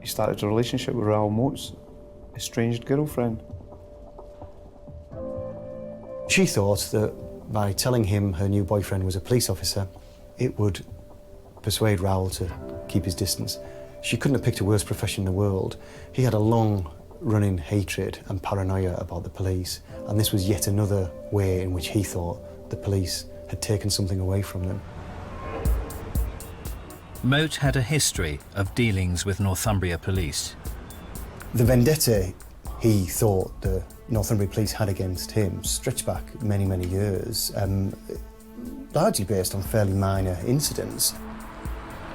he started a relationship with Raoul Moat's estranged girlfriend. She thought that by telling him her new boyfriend was a police officer, it would persuade Raoul to keep his distance. She couldn't have picked a worse profession in the world. He had a long-running hatred and paranoia about the police, and this was yet another way in which he thought the police had taken something away from them. Moat had a history of dealings with Northumbria police. The vendetta he thought the Northumbria police had against him stretched back many, many years, largely based on fairly minor incidents.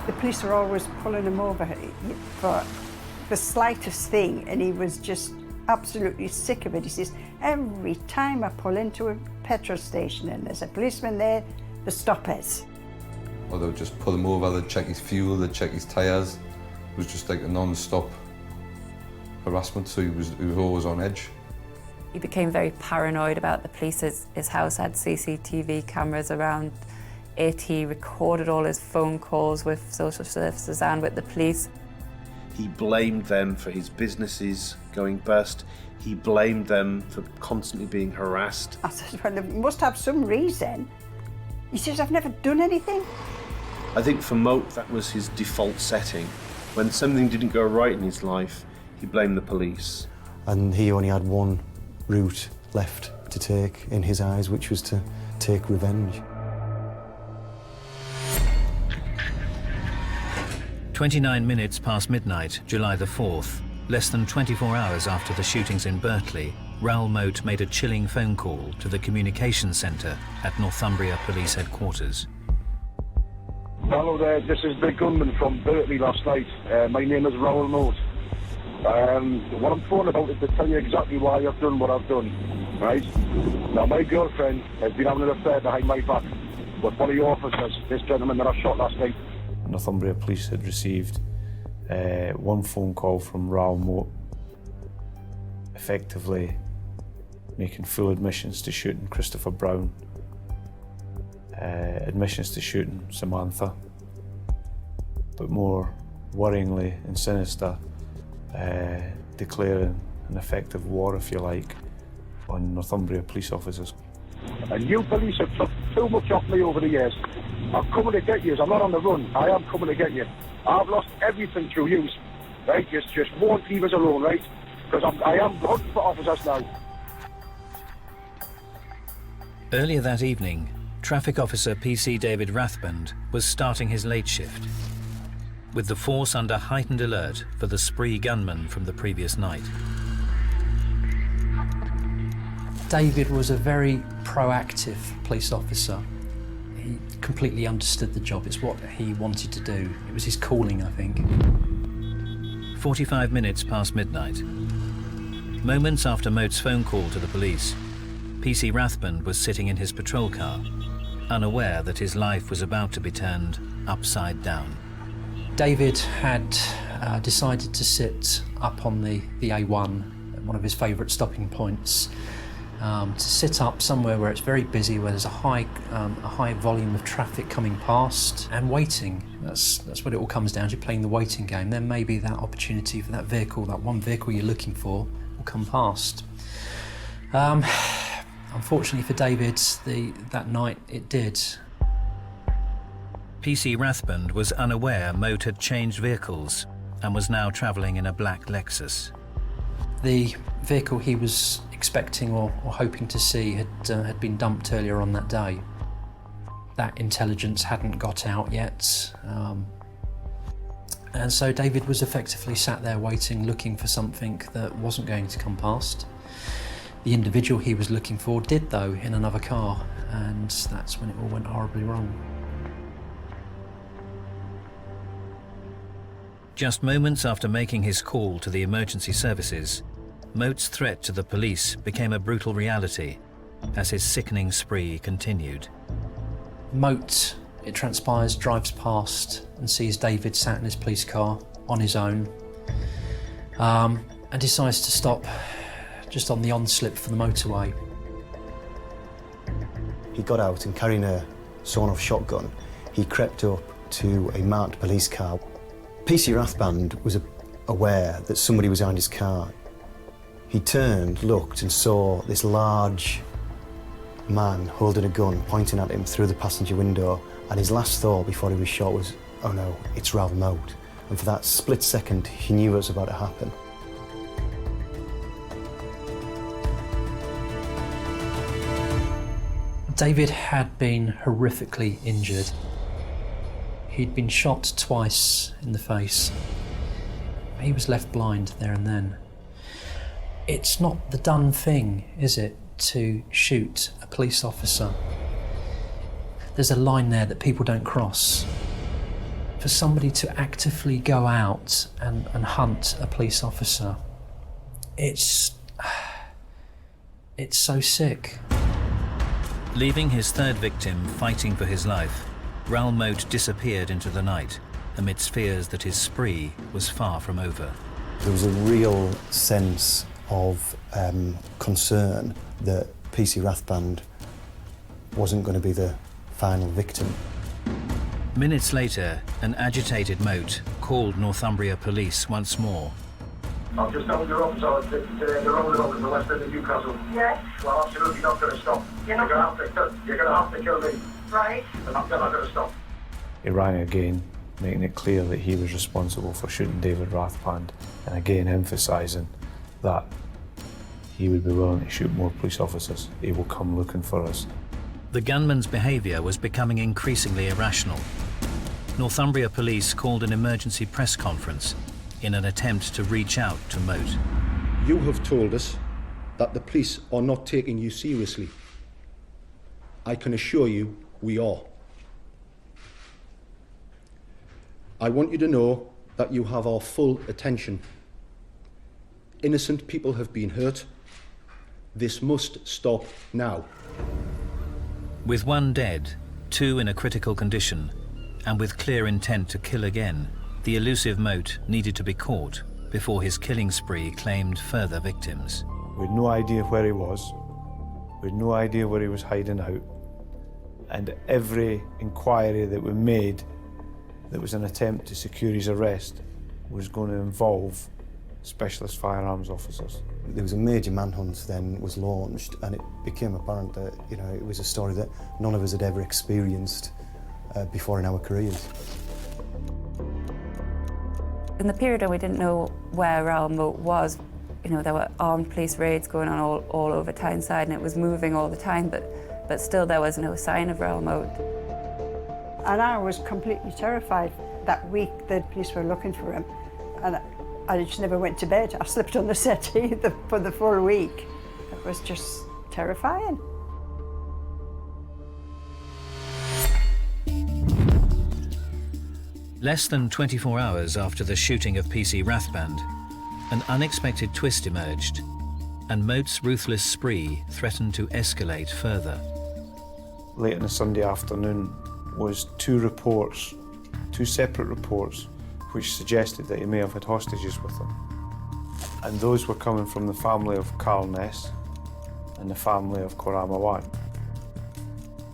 The police were always pulling him over for the slightest thing, and he was just absolutely sick of it. He says, every time I pull into a petrol station and there's a policeman there, the stop us. Or they would just pull him over, they'd check his fuel, they'd check his tyres. It was just like a non-stop harassment, so he was always on edge. He became very paranoid about the police. His house had CCTV cameras around it. He recorded all his phone calls with social services and with the police. He blamed them for his businesses going bust. He blamed them for constantly being harassed. I said, well, they must have some reason. He says, I've never done anything. I think for Moat, that was his default setting. When something didn't go right in his life, he blamed the police. And he only had one route left to take in his eyes, which was to take revenge. 29 minutes past midnight, July the 4th, less than 24 hours after the shootings in Berkeley, Raoul Moat made a chilling phone call to the communications centre at Northumbria Police Headquarters. Hello there, this is the gunman from Berkeley last night. My name is Raoul Moat. What I'm phoning about is to tell you exactly why I've done what I've done, right? Now, my girlfriend has been having an affair behind my back with one of your officers, this gentleman that I shot last night. Northumbria Police had received one phone call from Raoul Moat, effectively making full admissions to shooting Christopher Brown, admissions to shooting Samantha, but more worryingly and sinister, declaring an effective war, if you like, on Northumbria police officers. And you police have took too much off me over the years. I'm coming to get you. I'm not on the run. I am coming to get you. I've lost everything through you, right? Just won't leave us alone, right? Because I am hunting for officers now. Earlier that evening, Traffic Officer PC David Rathband was starting his late shift, with the force under heightened alert for the spree gunman from the previous night. David was a very proactive police officer. He completely understood the job. It's what he wanted to do. It was his calling, I think. 45 minutes past midnight. Moments after Moat's phone call to the police, PC Rathband was sitting in his patrol car, unaware that his life was about to be turned upside down. David had decided to sit up on the A1, one of his favourite stopping points, to sit up somewhere where it's very busy, where there's a high volume of traffic coming past and waiting. That's what it all comes down to, playing the waiting game. Then maybe that opportunity for that vehicle, that one vehicle you're looking for, will come past. Unfortunately for David, that night it did. PC Rathband was unaware Moat had changed vehicles and was now travelling in a black Lexus. The vehicle he was expecting or hoping to see had been dumped earlier on that day. That intelligence hadn't got out yet. And so David was effectively sat there waiting, looking for something that wasn't going to come past. The individual he was looking for did, though, in another car, and that's when it all went horribly wrong. Just moments after making his call to the emergency services, Moat's threat to the police became a brutal reality as his sickening spree continued. Moat, it transpires, drives past and sees David sat in his police car on his own, and decides to stop just on the on-slip for the motorway. He got out and, carrying a sawn-off shotgun, he crept up to a marked police car. PC Rathband was aware that somebody was behind his car. He turned, looked, and saw this large man holding a gun, pointing at him through the passenger window, and his last thought before he was shot was, "Oh no, it's Raoul Moat." And for that split second, he knew what was about to happen. David had been horrifically injured. He'd been shot twice in the face. He was left blind there and then. It's not the done thing, is it, to shoot a police officer? There's a line there that people don't cross. For somebody to actively go out and hunt a police officer, it's so sick. Leaving his third victim fighting for his life, Raoul Moat disappeared into the night amidst fears that his spree was far from over. There was a real sense of concern that PC Rathband wasn't going to be the final victim. Minutes later, an agitated Moat called Northumbria police once more. I'm just telling your officer that they're rolling over to the west end of Newcastle. Yes. Well, absolutely not going to stop. You're going to have to kill me. Right. And I'm not going to stop. He rang again, making it clear that he was responsible for shooting David Rathband, and again emphasising that he would be willing to shoot more police officers. He will come looking for us. The gunman's behaviour was becoming increasingly irrational. Northumbria police called an emergency press conference in an attempt to reach out to Moat. You have told us that the police are not taking you seriously. I can assure you we are. I want you to know that you have our full attention. Innocent people have been hurt. This must stop now. With one dead, two in a critical condition, and with clear intent to kill again, the elusive Moat needed to be caught before his killing spree claimed further victims. We had no idea where he was. We had no idea where he was hiding out. And every inquiry that we made that was an attempt to secure his arrest was going to involve specialist firearms officers. There was a major manhunt then was launched, and it became apparent that, you know, it was a story that none of us had ever experienced before in our careers. In the period when we didn't know where Raoul Moat was, you know, there were armed police raids going on all over Tyneside, and it was moving all the time, but still there was no sign of Raoul Moat. And I was completely terrified. That week the police were looking for him, and I just never went to bed. I slept on the settee for the full week. was just terrifying. Less than 24 hours after the shooting of PC Rathband, an unexpected twist emerged, and Moat's ruthless spree threatened to escalate further. Late on a Sunday afternoon was two separate reports, which suggested that he may have had hostages with him. And those were coming from the family of Carl Ness and the family of Koramawan.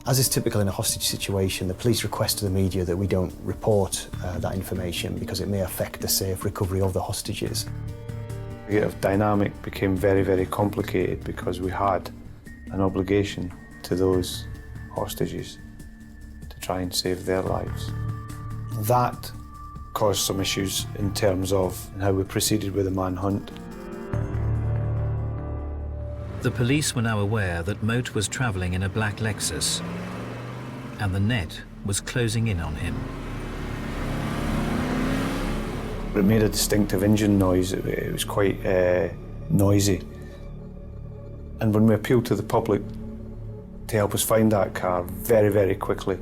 As is typical in a hostage situation, the police request to the media that we don't report that information because it may affect the safe recovery of the hostages. The dynamic became very, very complicated because we had an obligation to those hostages to try and save their lives. That caused some issues in terms of how we proceeded with the manhunt. The police were now aware that Moat was travelling in a black Lexus, and the net was closing in on him. It made a distinctive engine noise. It was quite noisy. And when we appealed to the public to help us find that car, very, very quickly,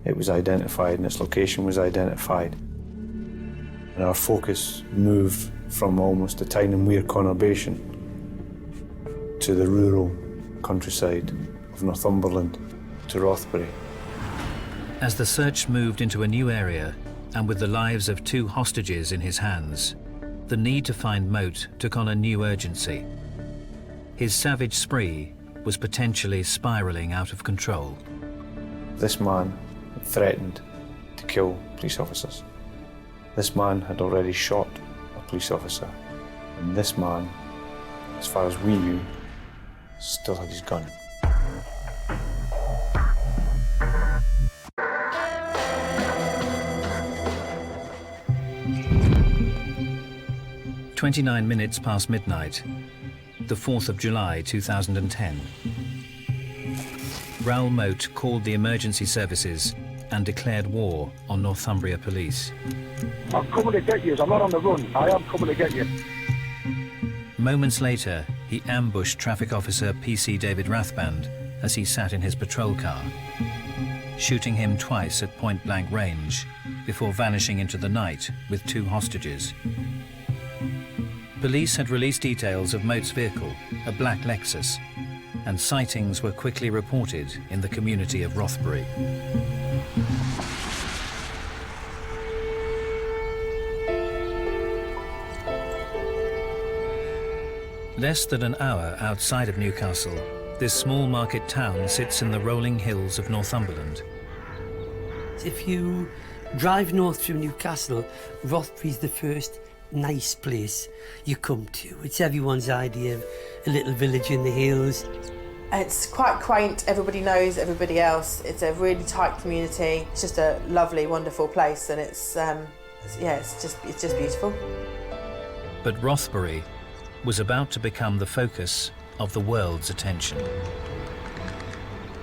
it was identified and its location was identified. And our focus moved from almost a Tyne and Weir conurbation to the rural countryside of Northumberland, to Rothbury. As the search moved into a new area, and with the lives of two hostages in his hands, the need to find Moat took on a new urgency. His savage spree was potentially spiralling out of control. This man had threatened to kill police officers. This man had already shot a police officer. And this man, as far as we knew, still had his gun. "29 minutes past midnight, the 4th of July 2010. Raoul Moat called the emergency services and declared war on Northumbria Police. I'm coming to get you. I'm not on the run. I am coming to get you. Moments later, he ambushed traffic officer PC David Rathband as he sat in his patrol car, shooting him twice at point-blank range before vanishing into the night with two hostages. Police had released details of Moat's vehicle, a black Lexus, and sightings were quickly reported in the community of Rothbury. Less than an hour outside of Newcastle, this small market town sits in the rolling hills of Northumberland. If you drive north through Newcastle, Rothbury's the first nice place you come to. It's everyone's idea of a little village in the hills. It's quite quaint. Everybody knows everybody else. It's a really tight community. It's just a lovely, wonderful place, and it's just beautiful. But Rothbury was about to become the focus of the world's attention.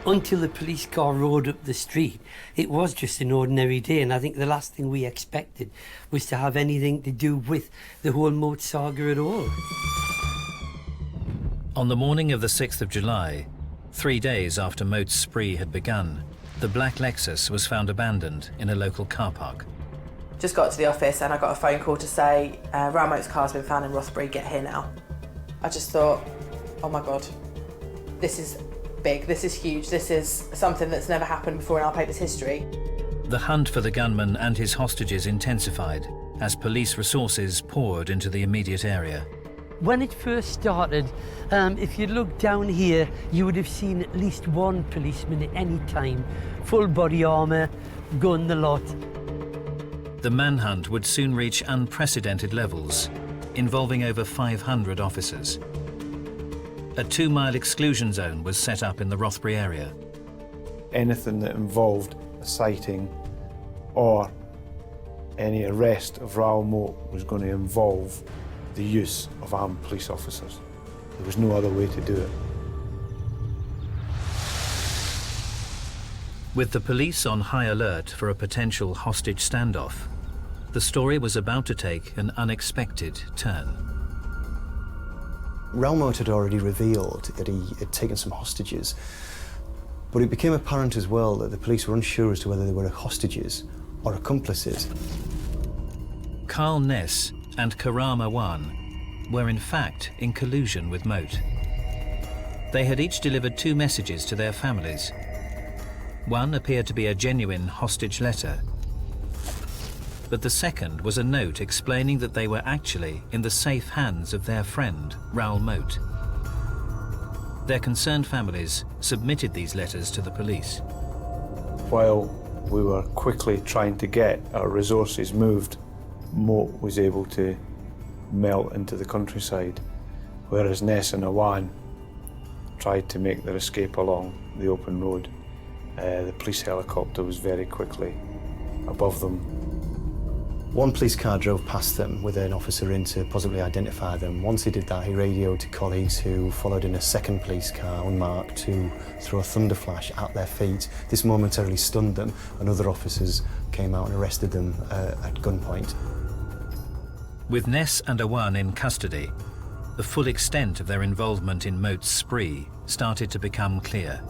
Until the police car rolled up the street, it was just an ordinary day, and I think the last thing we expected was to have anything to do with the whole Moat saga at all. On the morning of the 6th of July, 3 days after Moat's spree had begun, the black Lexus was found abandoned in a local car park. Just got to the office and I got a phone call to say, Raoul Moat's car's been found in Rothbury, get here now. I just thought, oh my God, this is big, this is huge, this is something that's never happened before in our paper's history. The hunt for the gunman and his hostages intensified as police resources poured into the immediate area. When it first started, if you look down here, you would have seen at least one policeman at any time. Full body armour, gun, the lot. The manhunt would soon reach unprecedented levels, involving over 500 officers. A 2-mile exclusion zone was set up in the Rothbury area. Anything that involved a sighting or any arrest of Raoul Moat was going to involve the use of armed police officers. There was no other way to do it. With the police on high alert for a potential hostage standoff, the story was about to take an unexpected turn. Raoul Moat had already revealed that he had taken some hostages, but it became apparent as well that the police were unsure as to whether they were hostages or accomplices. Carl Ness and Karam Awan were in fact in collusion with Moat. They had each delivered 2 messages to their families. One appeared to be a genuine hostage letter, but the second was a note explaining that they were actually in the safe hands of their friend, Raoul Moat. Their concerned families submitted these letters to the police. While we were quickly trying to get our resources moved, Moat was able to melt into the countryside, whereas Ness and Awan tried to make their escape along the open road. The police helicopter was very quickly above them. One police car drove past them with an officer in to possibly identify them. Once he did that, he radioed to colleagues who followed in a second police car, unmarked, to throw a thunder flash at their feet. This momentarily stunned them, and other officers came out and arrested them at gunpoint. With Ness and Awan in custody, the full extent of their involvement in Moat's spree started to become clear.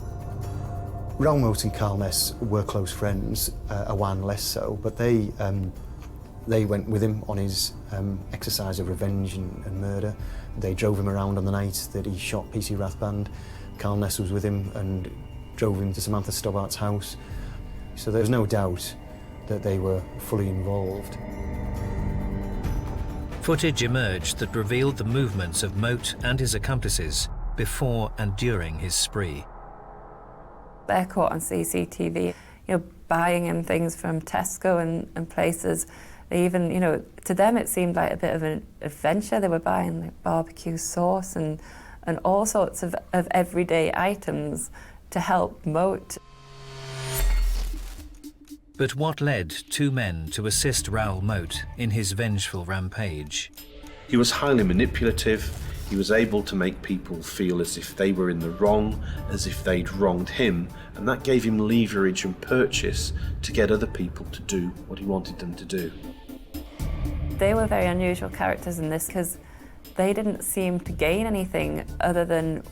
Raoul Moat and Carl Ness were close friends, Awan less so, but they went with him on his exercise of revenge and murder. They drove him around on the night that he shot PC Rathband. Carl Ness was with him and drove him to Samantha Stobbart's house. So there's no doubt that they were fully involved. Footage emerged that revealed the movements of Moat and his accomplices before and during his spree. They're caught on CCTV, buying him things from Tesco and places. They even, to them it seemed like a bit of an adventure. They were buying like barbecue sauce and all sorts of everyday items to help Moat. But what led 2 men to assist Raoul Moat in his vengeful rampage? He was highly manipulative. He was able to make people feel as if they were in the wrong, as if they'd wronged him, and that gave him leverage and purchase to get other people to do what he wanted them to do. They were very unusual characters in this because they didn't seem to gain anything other than,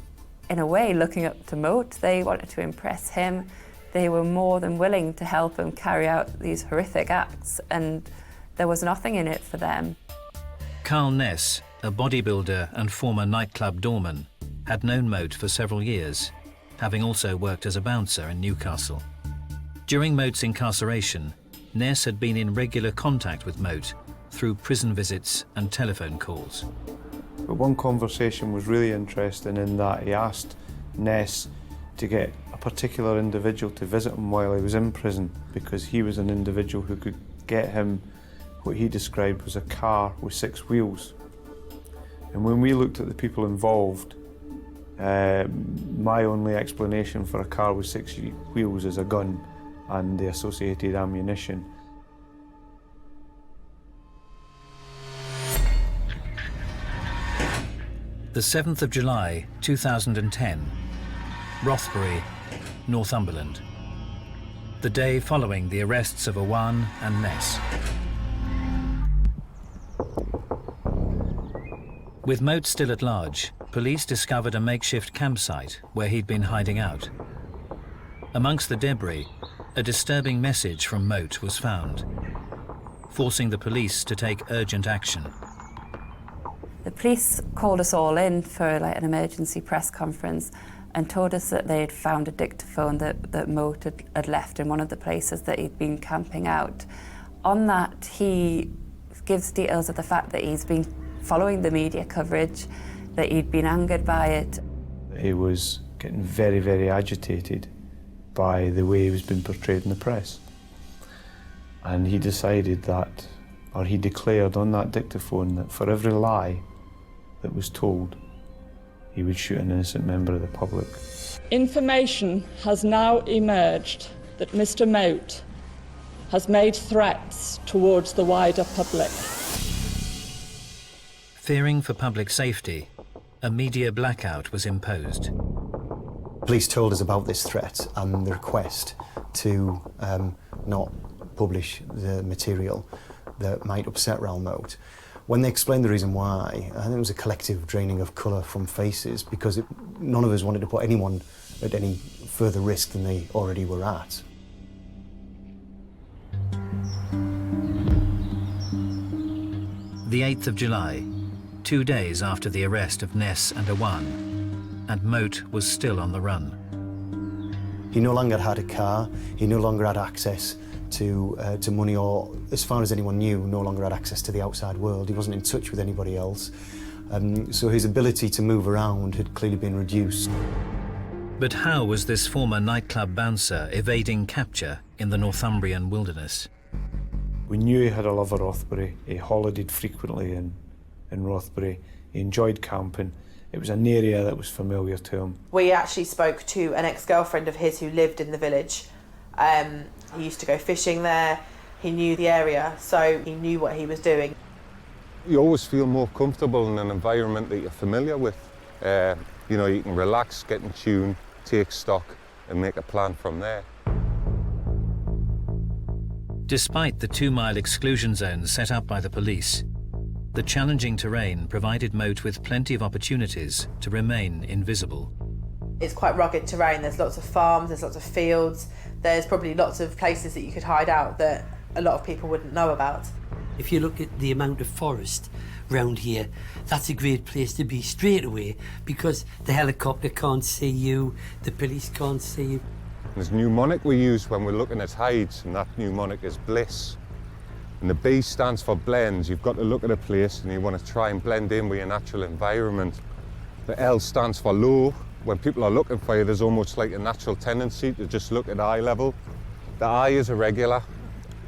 in a way, looking up to Moat. They wanted to impress him. They were more than willing to help him carry out these horrific acts, and there was nothing in it for them. Carl Ness, a bodybuilder and former nightclub doorman, had known Moat for several years, having also worked as a bouncer in Newcastle. During Moat's incarceration, Ness had been in regular contact with Moat through prison visits and telephone calls. But one conversation was really interesting in that he asked Ness to get a particular individual to visit him while he was in prison, because he was an individual who could get him what he described was a car with 6 wheels. And when we looked at the people involved, my only explanation for a car with 6 wheels is a gun and the associated ammunition. The 7th of July 2010, Rothbury, Northumberland. The day following the arrests of Awan and Ness. With Moat still at large, police discovered a makeshift campsite where he'd been hiding out. Amongst the debris, a disturbing message from Moat was found, forcing the police to take urgent action. The police called us all in for an emergency press conference and told us that they had found a dictaphone that Moat had left in one of the places that he'd been camping out. On that, he gives details of the fact that he's been following the media coverage, that he'd been angered by it. He was getting very, very agitated by the way he was being portrayed in the press. And he decided that, or he declared on that dictaphone, that for every lie that was told, he would shoot an innocent member of the public. Information has now emerged that Mr. Moat has made threats towards the wider public. Fearing for public safety, a media blackout was imposed. Police told us about this threat and the request to not publish the material that might upset Raoul Moat. When they explained the reason why, I think it was a collective draining of colour from faces, because none of us wanted to put anyone at any further risk than they already were at. The 8th of July, 2 days after the arrest of Ness and Awan, and Moat was still on the run. He no longer had a car, he no longer had access to money, or, as far as anyone knew, no longer had access to the outside world. He wasn't in touch with anybody else. So his ability to move around had clearly been reduced. But how was this former nightclub bouncer evading capture in the Northumbrian wilderness? We knew he had a love of Rothbury. He holidayed frequently in Rothbury. He enjoyed camping. It was an area that was familiar to him. We actually spoke to an ex-girlfriend of his who lived in the village. He used to go fishing there. He knew the area, so he knew what he was doing. You always feel more comfortable in an environment that you're familiar with. You know, you can relax, get in tune, take stock, and make a plan from there. Despite the 2-mile exclusion zones set up by the police, the challenging terrain provided Moat with plenty of opportunities to remain invisible. It's quite rugged terrain. There's lots of farms, there's lots of fields. There's probably lots of places that you could hide out that a lot of people wouldn't know about. If you look at the amount of forest round here, that's a great place to be straight away, because the helicopter can't see you, the police can't see you. There's a mnemonic we use when we're looking at hides, and that mnemonic is bliss. And the B stands for blends. You've got to look at a place and you want to try and blend in with your natural environment. The L stands for low. When people are looking for you, there's almost like a natural tendency to just look at eye level. The I is irregular.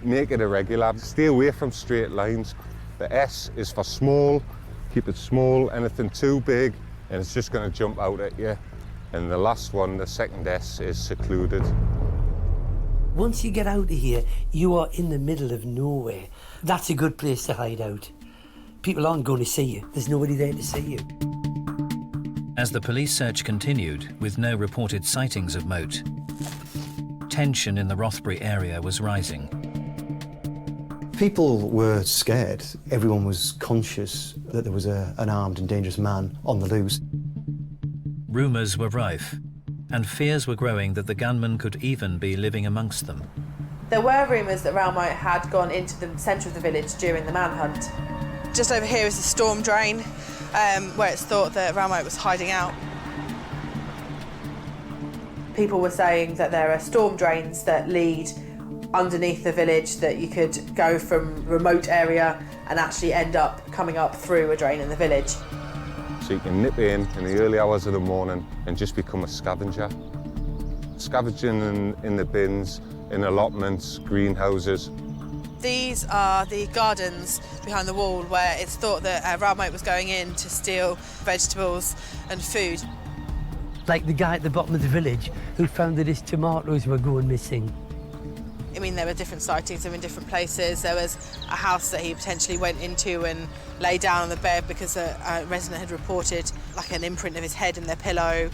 Make it irregular. Stay away from straight lines. The S is for small. Keep it small. Anything too big, and it's just going to jump out at you. And the last one, the second S, is secluded. Once you get out of here, you are in the middle of nowhere. That's a good place to hide out. People aren't going to see you. There's nobody there to see you. As the police search continued, with no reported sightings of Moat, tension in the Rothbury area was rising. People were scared. Everyone was conscious that there was an armed and dangerous man on the loose. Rumours were rife, and fears were growing that the gunman could even be living amongst them. There were rumours that Raoul Moat had gone into the centre of the village during the manhunt. Just over here is the storm drain, where it's thought that Raoul Moat was hiding out. People were saying that there are storm drains that lead underneath the village, that you could go from remote area and actually end up coming up through a drain in the village. So you can nip in the early hours of the morning and just become a scavenger. Scavenging in the bins, in allotments, greenhouses. These are the gardens behind the wall where it's thought that Raoul Moat was going in to steal vegetables and food. Like the guy at the bottom of the village who found that his tomatoes were going missing. I mean, there were different sightings of him in different places. There was a house that he potentially went into and lay down on the bed because a resident had reported like an imprint of his head in their pillow.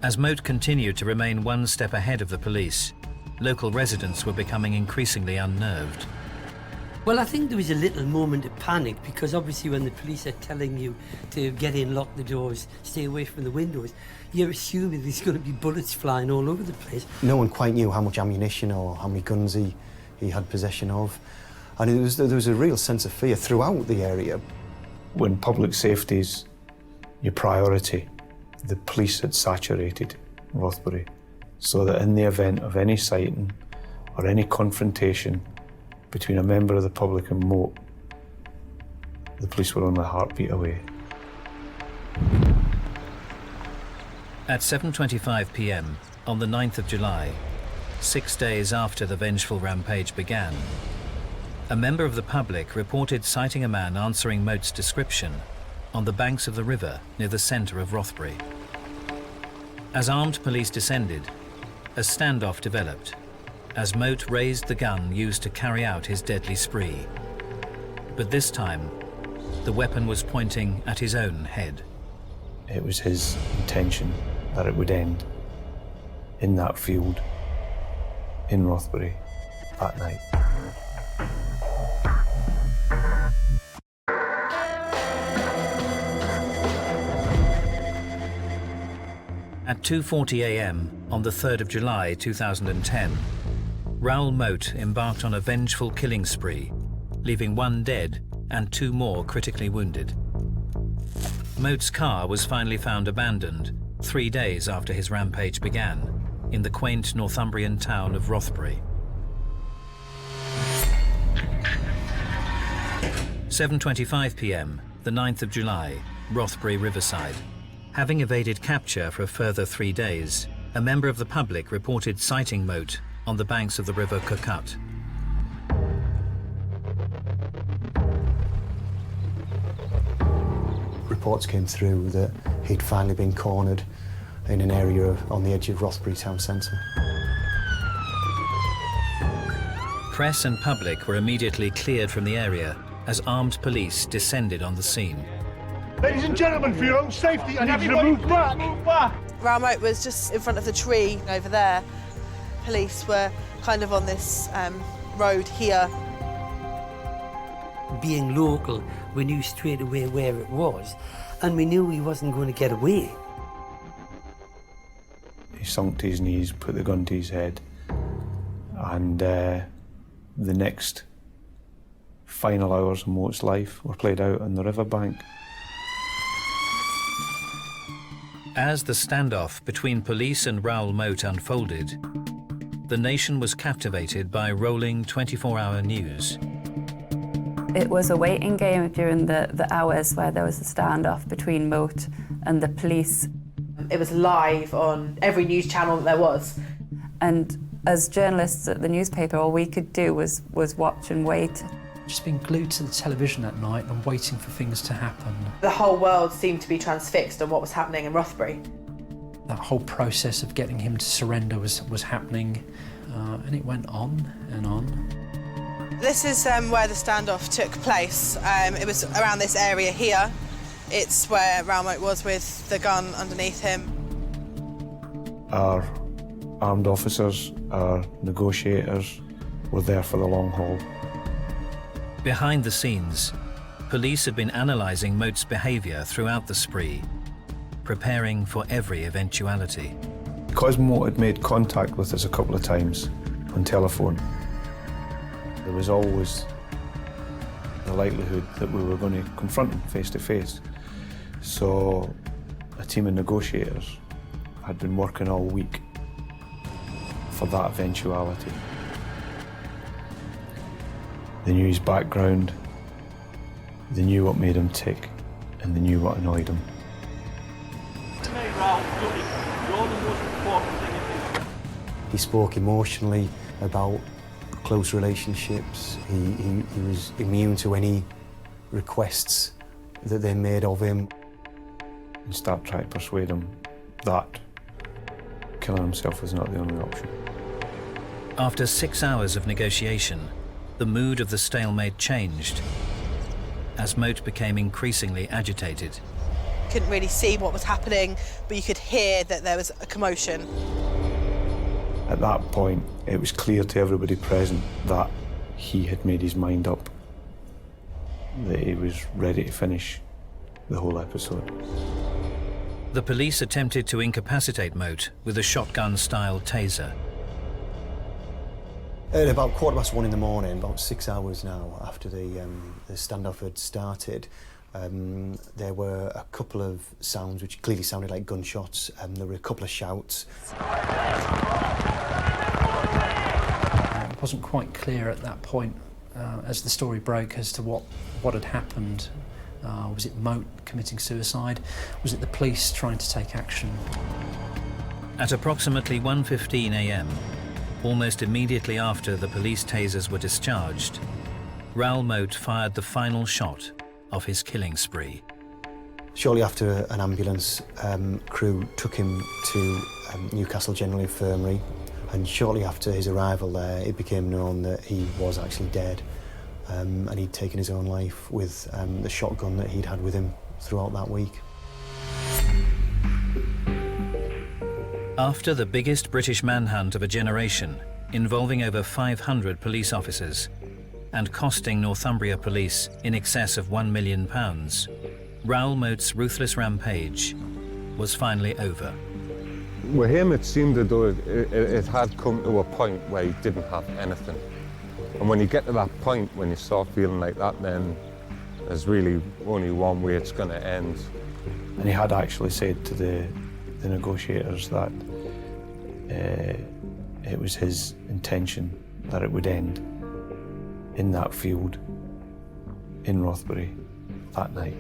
As Moat continued to remain one step ahead of the police, local residents were becoming increasingly unnerved. Well, I think there was a little moment of panic, because obviously when the police are telling you to get in, lock the doors, stay away from the windows, you're assuming there's going to be bullets flying all over the place. No one quite knew how much ammunition or how many guns he had possession of. And there was a real sense of fear throughout the area. When public safety is your priority, the police had saturated Rothbury, so that in the event of any sighting or any confrontation between a member of the public and Moat, the police were only a heartbeat away. At 7:25 p.m. on the 9th of July, 6 days after the vengeful rampage began, a member of the public reported sighting a man answering Moat's description on the banks of the river near the centre of Rothbury. As armed police descended, a standoff developed as Moat raised the gun used to carry out his deadly spree. But this time, the weapon was pointing at his own head. It was his intention that it would end in that field in Rothbury that night. At 2:40 a.m. on the 3rd of July 2010, Raoul Moat embarked on a vengeful killing spree, leaving 1 dead and 2 more critically wounded. Moat's car was finally found abandoned 3 days after his rampage began in the quaint Northumbrian town of Rothbury. 7:25 p.m, the 9th of July, Rothbury Riverside. Having evaded capture for a further 3 days, a member of the public reported sighting Moat on the banks of the River Cucut. Reports came through that he'd finally been cornered in an area on the edge of Rothbury town centre. Press and public were immediately cleared from the area as armed police descended on the scene. Ladies and gentlemen, for your own safety, I need you to move back. Move back. Raoul Moat was just in front of the tree over there. Police were kind of on this road here. Being local, we knew straight away where it was, and we knew he wasn't going to get away. He sunk to his knees, put the gun to his head, and the next final hours of Moat's life were played out on the riverbank. As the standoff between police and Raoul Moat unfolded, the nation was captivated by rolling 24-hour news. It was a waiting game during the hours where there was a standoff between Moat and the police. It was live on every news channel that there was. And as journalists at the newspaper, all we could do was watch and wait. Just being glued to the television at night and waiting for things to happen. The whole world seemed to be transfixed on what was happening in Rothbury. That whole process of getting him to surrender was happening, and it went on and on. This is where the standoff took place. It was around this area here. It's where Raoul Moat was with the gun underneath him. Our armed officers, our negotiators were there for the long haul. Behind the scenes, police had been analysing Moat's behaviour throughout the spree, preparing for every eventuality. Because Moat had made contact with us a couple of times on telephone, there was always the likelihood that we were going to confront him face to face. So a team of negotiators had been working all week for that eventuality. They knew his background, they knew what made him tick, and they knew what annoyed him. He spoke emotionally about close relationships. He was immune to any requests that they made of him. And start trying to persuade him that killing himself was not the only option. After 6 hours of negotiation, the mood of the stalemate changed as Moat became increasingly agitated. Couldn't really see what was happening, but you could hear that there was a commotion. At that point, it was clear to everybody present that he had made his mind up, that he was ready to finish the whole episode. The police attempted to incapacitate Moat with a shotgun-style taser. At about 1:15 in the morning, about 6 hours now after the standoff had started, there were a couple of sounds which clearly sounded like gunshots, and there were a couple of shouts. It wasn't quite clear at that point, as the story broke, as to what had happened. Was it Moat committing suicide? Was it the police trying to take action? At approximately 1:15 a.m, almost immediately after the police tasers were discharged, Raoul Moat fired the final shot of his killing spree. Shortly after, an ambulance crew took him to Newcastle General Infirmary, and shortly after his arrival there, it became known that he was actually dead, and he'd taken his own life with the shotgun that he'd had with him throughout that week. After the biggest British manhunt of a generation, involving over 500 police officers and costing Northumbria Police in excess of £1 million, Raoul Moat's ruthless rampage was finally over. With him, it seemed as though it had come to a point where he didn't have anything. And when you get to that point, when you start feeling like that, then there's really only one way it's going to end. And he had actually said to the negotiators that it was his intention that it would end in that field in Rothbury that night.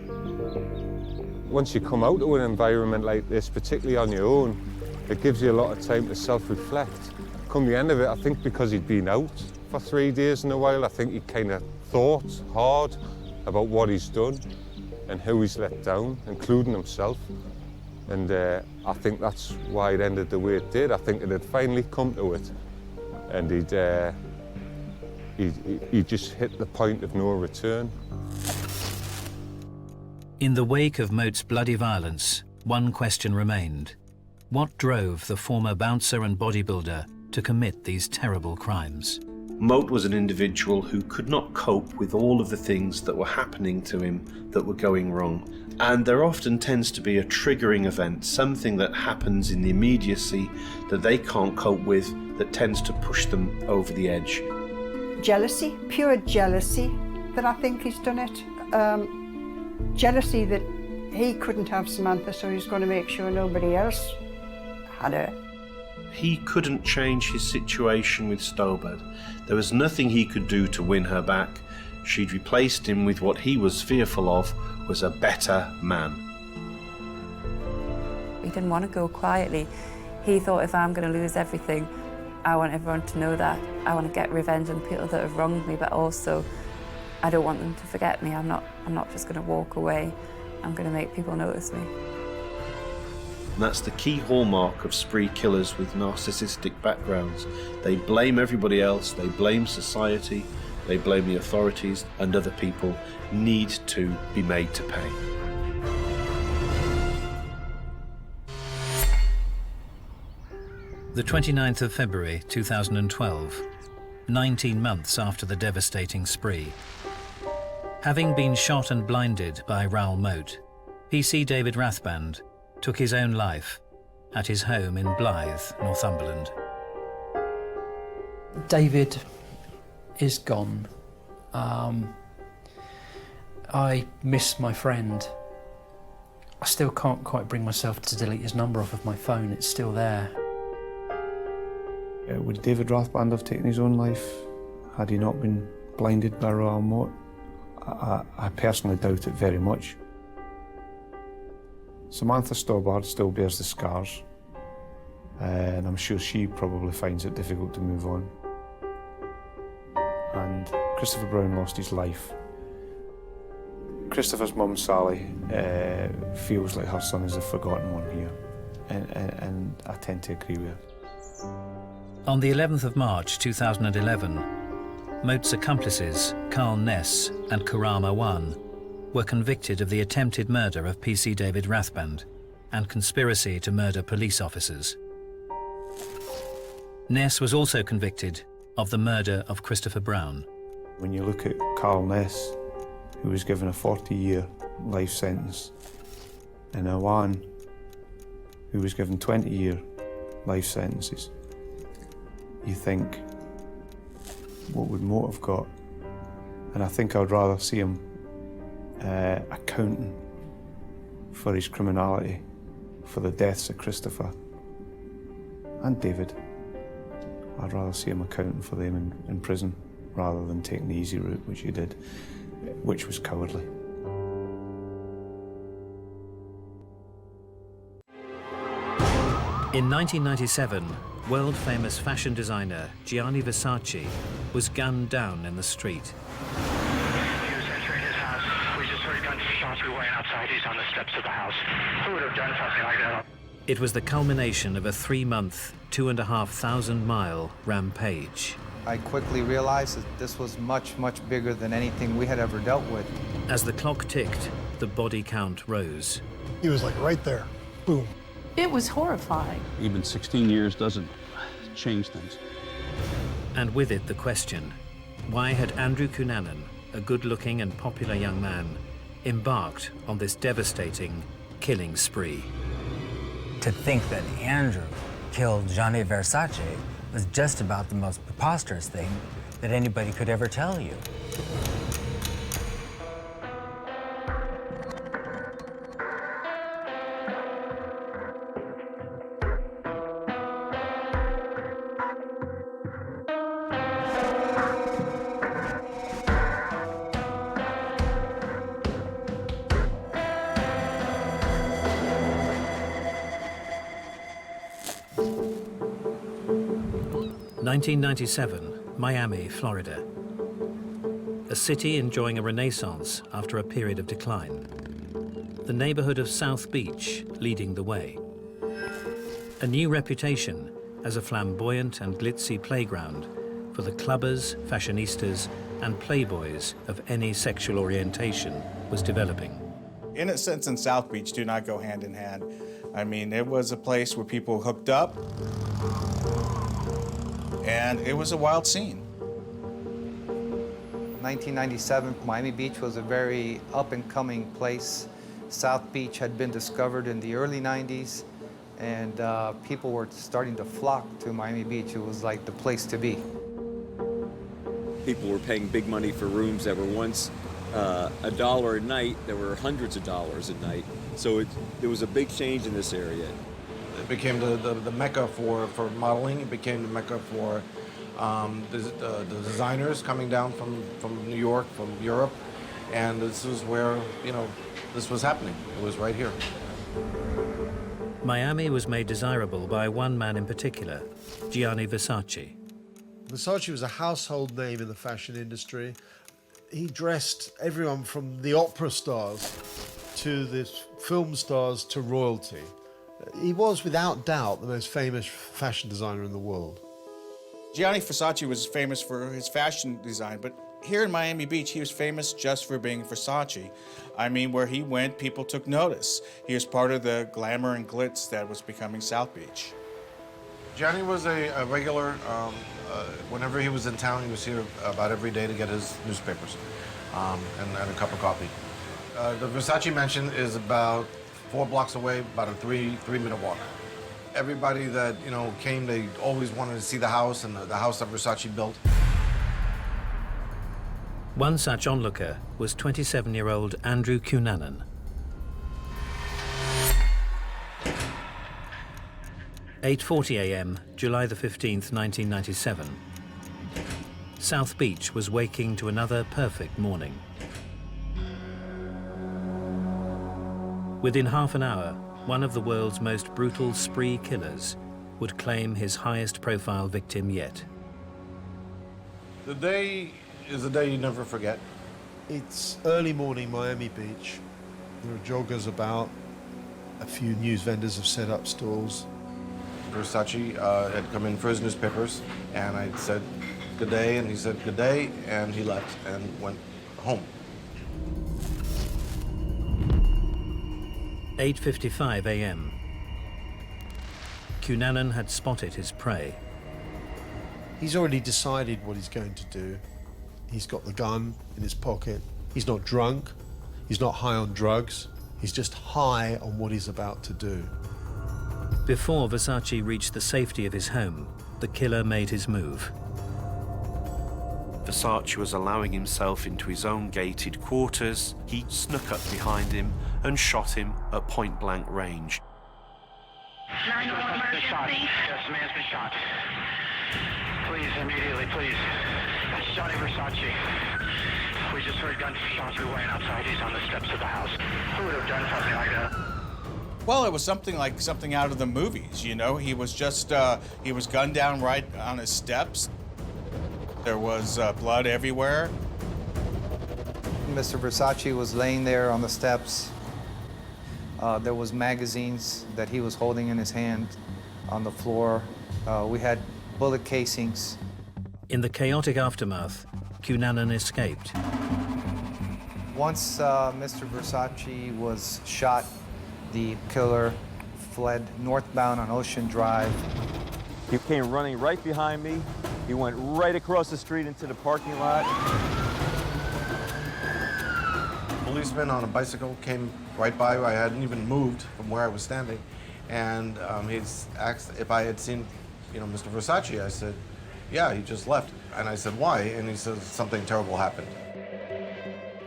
Once you come out of an environment like this, particularly on your own, it gives you a lot of time to self-reflect. Come the end of it, I think because he'd been out for 3 days in a while, I think he kind of thought hard about what he's done and who he's let down, including himself. And I think that's why it ended the way it did. I think it had finally come to it, and he'd just hit the point of no return. In the wake of Moat's bloody violence, one question remained. What drove the former bouncer and bodybuilder to commit these terrible crimes? Moat was an individual who could not cope with all of the things that were happening to him that were going wrong. And there often tends to be a triggering event, something that happens in the immediacy that they can't cope with, that tends to push them over the edge. Jealousy, pure jealousy, that I think he's done it. Jealousy that he couldn't have Samantha, so he's going to make sure nobody else had her. He couldn't change his situation with Stobart. There was nothing he could do to win her back. She'd replaced him with what he was fearful of was a better man. He didn't want to go quietly. He thought, if I'm going to lose everything, I want everyone to know that. I want to get revenge on people that have wronged me, but also I don't want them to forget me. I'm not just going to walk away. I'm going to make people notice me. And that's the key hallmark of spree killers with narcissistic backgrounds. They blame everybody else, they blame society, they blame the authorities, and other people need to be made to pay. The 29th of February 2012, 19 months after the devastating spree. Having been shot and blinded by Raoul Moat, PC David Rathband took his own life at his home in Blythe, Northumberland. David is gone. I miss my friend. I still can't quite bring myself to delete his number off of my phone. It's still there. Would David Rathband have taken his own life had he not been blinded by Raoul Moat? I personally doubt it very much. Samantha Stobart still bears the scars, and I'm sure she probably finds it difficult to move on. And Christopher Brown lost his life. Christopher's mum, Sally, feels like her son is a forgotten one here, and I tend to agree with her. On the 11th of March 2011, Moat's accomplices, Carl Ness and Karama Wan, were convicted of the attempted murder of PC David Rathband and conspiracy to murder police officers. Ness was also convicted of the murder of Christopher Brown. When you look at Carl Ness, who was given a 40-year life sentence, and Awan, who was given 20-year life sentences, you think, what would Moat have got? And I think I'd rather see him accounting for his criminality, for the deaths of Christopher and David. I'd rather see him accounting for them in prison rather than taking the easy route, which he did, which was cowardly. In 1997, world-famous fashion designer Gianni Versace was gunned down in the street. We went outside, he's on the steps of the house. Who would have done something like that? It was the culmination of a 3-month, 2,500-mile rampage. I quickly realized that this was much, much bigger than anything we had ever dealt with. As the clock ticked, the body count rose. He was like right there. Boom. It was horrifying. Even 16 years doesn't change things. And with it, the question, why had Andrew Cunanan, a good-looking and popular young man, embarked on this devastating killing spree? To think that Andrew killed Gianni Versace was just about the most preposterous thing that anybody could ever tell you. (1997), Miami, Florida. A city enjoying a renaissance after a period of decline. The neighborhood of South Beach leading the way. A new reputation as a flamboyant and glitzy playground for the clubbers, fashionistas, and playboys of any sexual orientation was developing. Innocence and South Beach do not go hand in hand. I mean, it was a place where people hooked up, and it was a wild scene. 1997, Miami Beach was a very up-and-coming place. South Beach had been discovered in the early 90s, and people were starting to flock to Miami Beach. It was like the place to be. People were paying big money for rooms that were once $1 a night. There were hundreds of dollars a night. So there was a big change in this area. It became the mecca for modeling. It became the mecca for the designers coming down from New York, from Europe. And this is where, you know, this was happening. It was right here. Miami was made desirable by one man in particular, Gianni Versace. Versace was a household name in the fashion industry. He dressed everyone from the opera stars to the film stars to royalty. He was, without doubt, the most famous fashion designer in the world. Gianni Versace was famous for his fashion design, but here in Miami Beach, he was famous just for being Versace. I mean, where he went, people took notice. He was part of the glamour and glitz that was becoming South Beach. Gianni was a regular. Whenever he was in town, he was here about every day to get his newspapers and a cup of coffee. The Versace mansion is about 4 blocks away, about a three-minute walk. Everybody that, you know, came, they always wanted to see the house and the house that Versace built. One such onlooker was 27-year-old Andrew Cunanan. (8:40 a.m., July the 15th, 1997). South Beach was waking to another perfect morning. Within half an hour, one of the world's most brutal spree killers would claim his highest profile victim yet. The day is a day you never forget. It's early morning, Miami Beach. There are joggers about. A few news vendors have set up stalls. Versace had come in for his newspapers, and I said, good day, and he said, good day, and he left and went home. 8:55 a.m. Cunanan had spotted his prey. He's already decided what he's going to do. He's got the gun in his pocket. He's not drunk. He's not high on drugs. He's just high on what he's about to do. Before Versace reached the safety of his home, the killer made his move. Versace was allowing himself into his own gated quarters. He snuck up behind him and shot him at point-blank range. 911 emergency. Yes, the man's been shot. Please, immediately, please. That's Gianni Versace. We just heard gunshots ran outside. He's on the steps of the house. Who would have done something like that? Well, it was something out of the movies, you know? He was just, he was gunned down right on his steps. There was blood everywhere. Mr. Versace was laying there on the steps. There was magazines that he was holding in his hand on the floor. We had bullet casings. In the chaotic aftermath, Cunanan escaped. Once Mr. Versace was shot, the killer fled northbound on Ocean Drive. He came running right behind me. He went right across the street into the parking lot. A policeman on a bicycle came right by. I hadn't even moved from where I was standing. And he's asked if I had seen, Mr. Versace. I said, yeah, he just left. And I said, why? And he says, something terrible happened.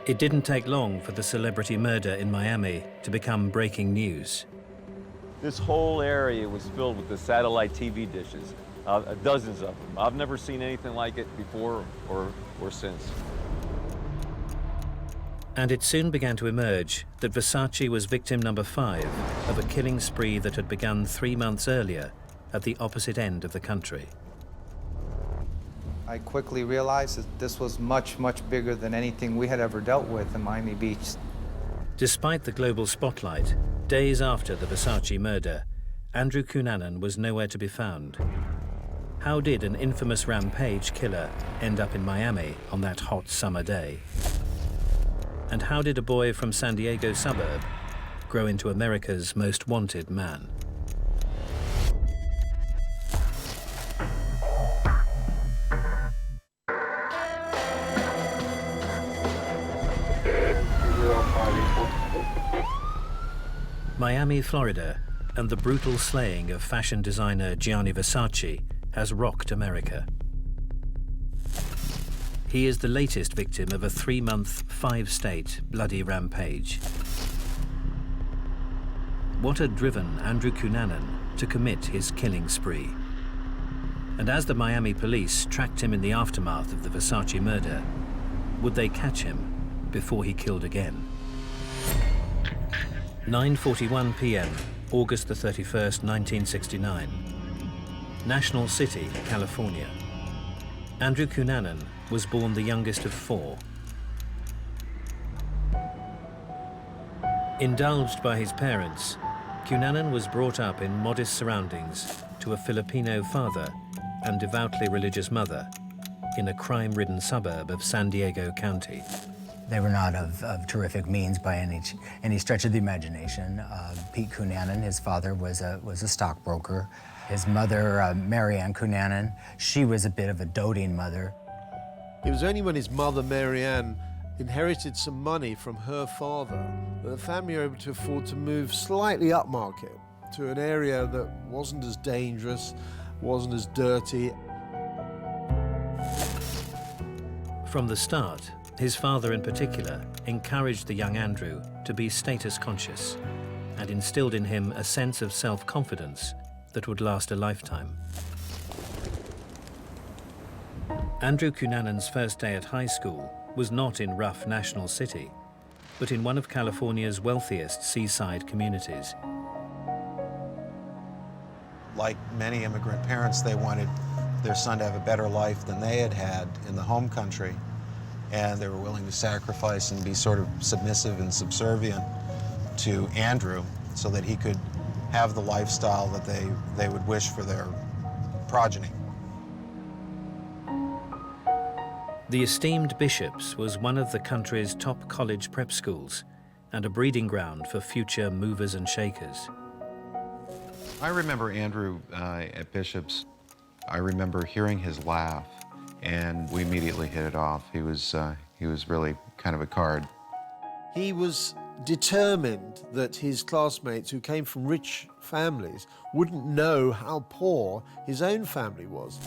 It didn't take long for the celebrity murder in Miami to become breaking news. This whole area was filled with the satellite TV dishes, dozens of them. I've never seen anything like it before or since. And it soon began to emerge that Versace was victim number 5 of a killing spree that had begun 3 months earlier at the opposite end of the country. I quickly realized that this was much, much bigger than anything we had ever dealt with in Miami Beach. Despite the global spotlight, days after the Versace murder, Andrew Cunanan was nowhere to be found. How did an infamous rampage killer end up in Miami on that hot summer day? And how did a boy from San Diego suburb grow into America's most wanted man? Miami, Florida, and the brutal slaying of fashion designer Gianni Versace has rocked America. He is the latest victim of a 3-month, 5-state bloody rampage. What had driven Andrew Cunanan to commit his killing spree? And as the Miami police tracked him in the aftermath of the Versace murder, would they catch him before he killed again? 9:41 p.m., August the 31st, 1969. National City, California. Andrew Cunanan was born the youngest of 4. Indulged by his parents, Cunanan was brought up in modest surroundings to a Filipino father and devoutly religious mother in a crime-ridden suburb of San Diego County. They were not of terrific means by any stretch of the imagination. Pete Cunanan, his father, was a stockbroker. His mother, Mary Ann Cunanan, she was a bit of a doting mother. It was only when his mother, Mary Ann, inherited some money from her father that the family were able to afford to move slightly upmarket to an area that wasn't as dangerous, wasn't as dirty. From the start, his father in particular encouraged the young Andrew to be status conscious and instilled in him a sense of self-confidence that would last a lifetime. Andrew Cunanan's first day at high school was not in rough National City, but in one of California's wealthiest seaside communities. Like many immigrant parents, they wanted their son to have a better life than they had had in the home country, and they were willing to sacrifice and be sort of submissive and subservient to Andrew so that he could have the lifestyle that they would wish for their progeny. The esteemed Bishop's was one of the country's top college prep schools and a breeding ground for future movers and shakers. I remember Andrew at Bishop's. I remember hearing his laugh, and we immediately hit it off. He was really kind of a card. He was determined that his classmates who came from rich families wouldn't know how poor his own family was.